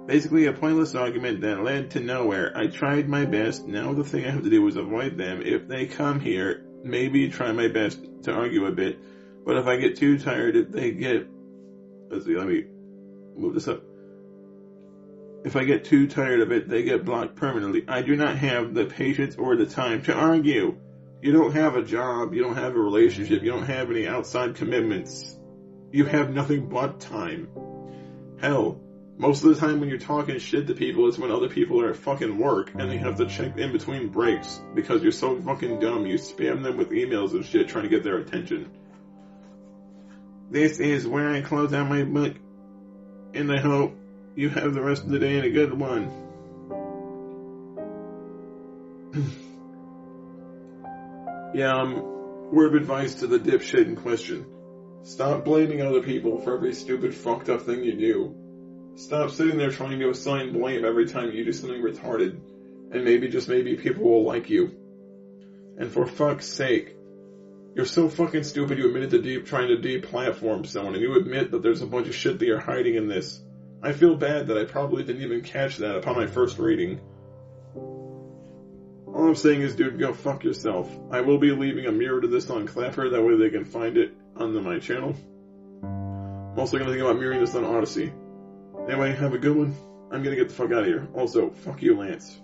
Basically a pointless argument that led to nowhere. I tried my best. Now the thing I have to do is avoid them. If they come here, maybe try my best to argue a bit. But if I get too tired, if they get... Let's see, let me move this up. If I get too tired of it, they get blocked permanently. I do not have the patience or the time to argue. You don't have a job. You don't have a relationship. You don't have any outside commitments. You have nothing but time. Hell, most of the time when you're talking shit to people, it's when other people are at fucking work and they have to check in between breaks because you're so fucking dumb. You spam them with emails and shit trying to get their attention. This is where I close out my book, and I hope you have the rest of the day and a good one. Word of advice to the dipshit in question. Stop blaming other people for every stupid fucked up thing you do. Stop sitting there trying to assign blame every time you do something retarded, and maybe, just maybe, people will like you. And for fuck's sake, you're so fucking stupid you admitted to trying to deplatform someone, and you admit that there's a bunch of shit that you're hiding in this. I feel bad that I probably didn't even catch that upon my first reading. All I'm saying is, dude, go fuck yourself. I will be leaving a mirror to this on Clapper, that way they can find it on my channel. I'm also going to think about mirroring this on Odyssey. Anyway, have a good one. I'm gonna get the fuck out of here. Also, fuck you, Lance.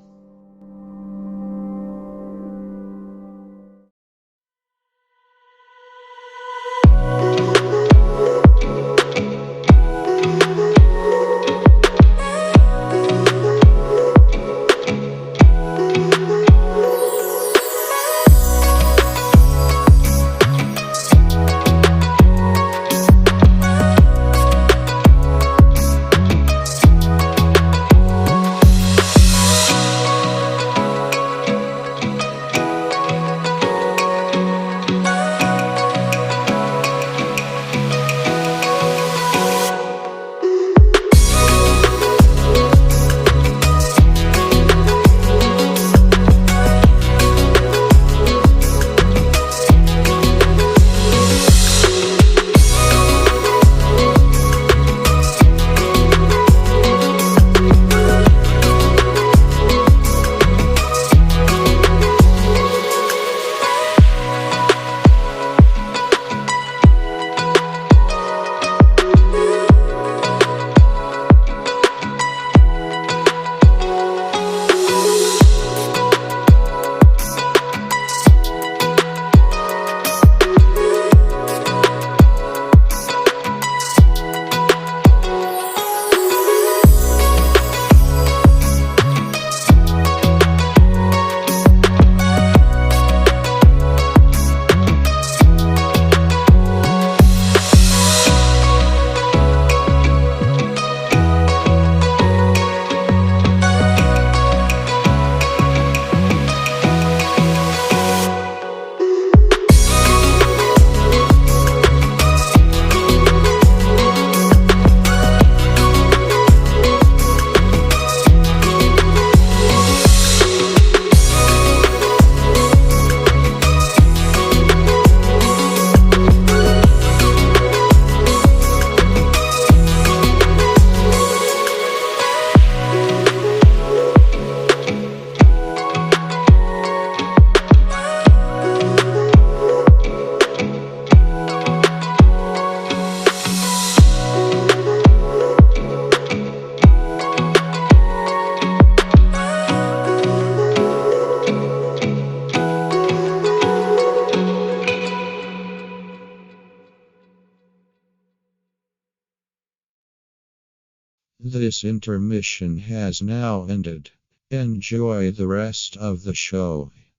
This intermission has now ended. Enjoy the rest of the show.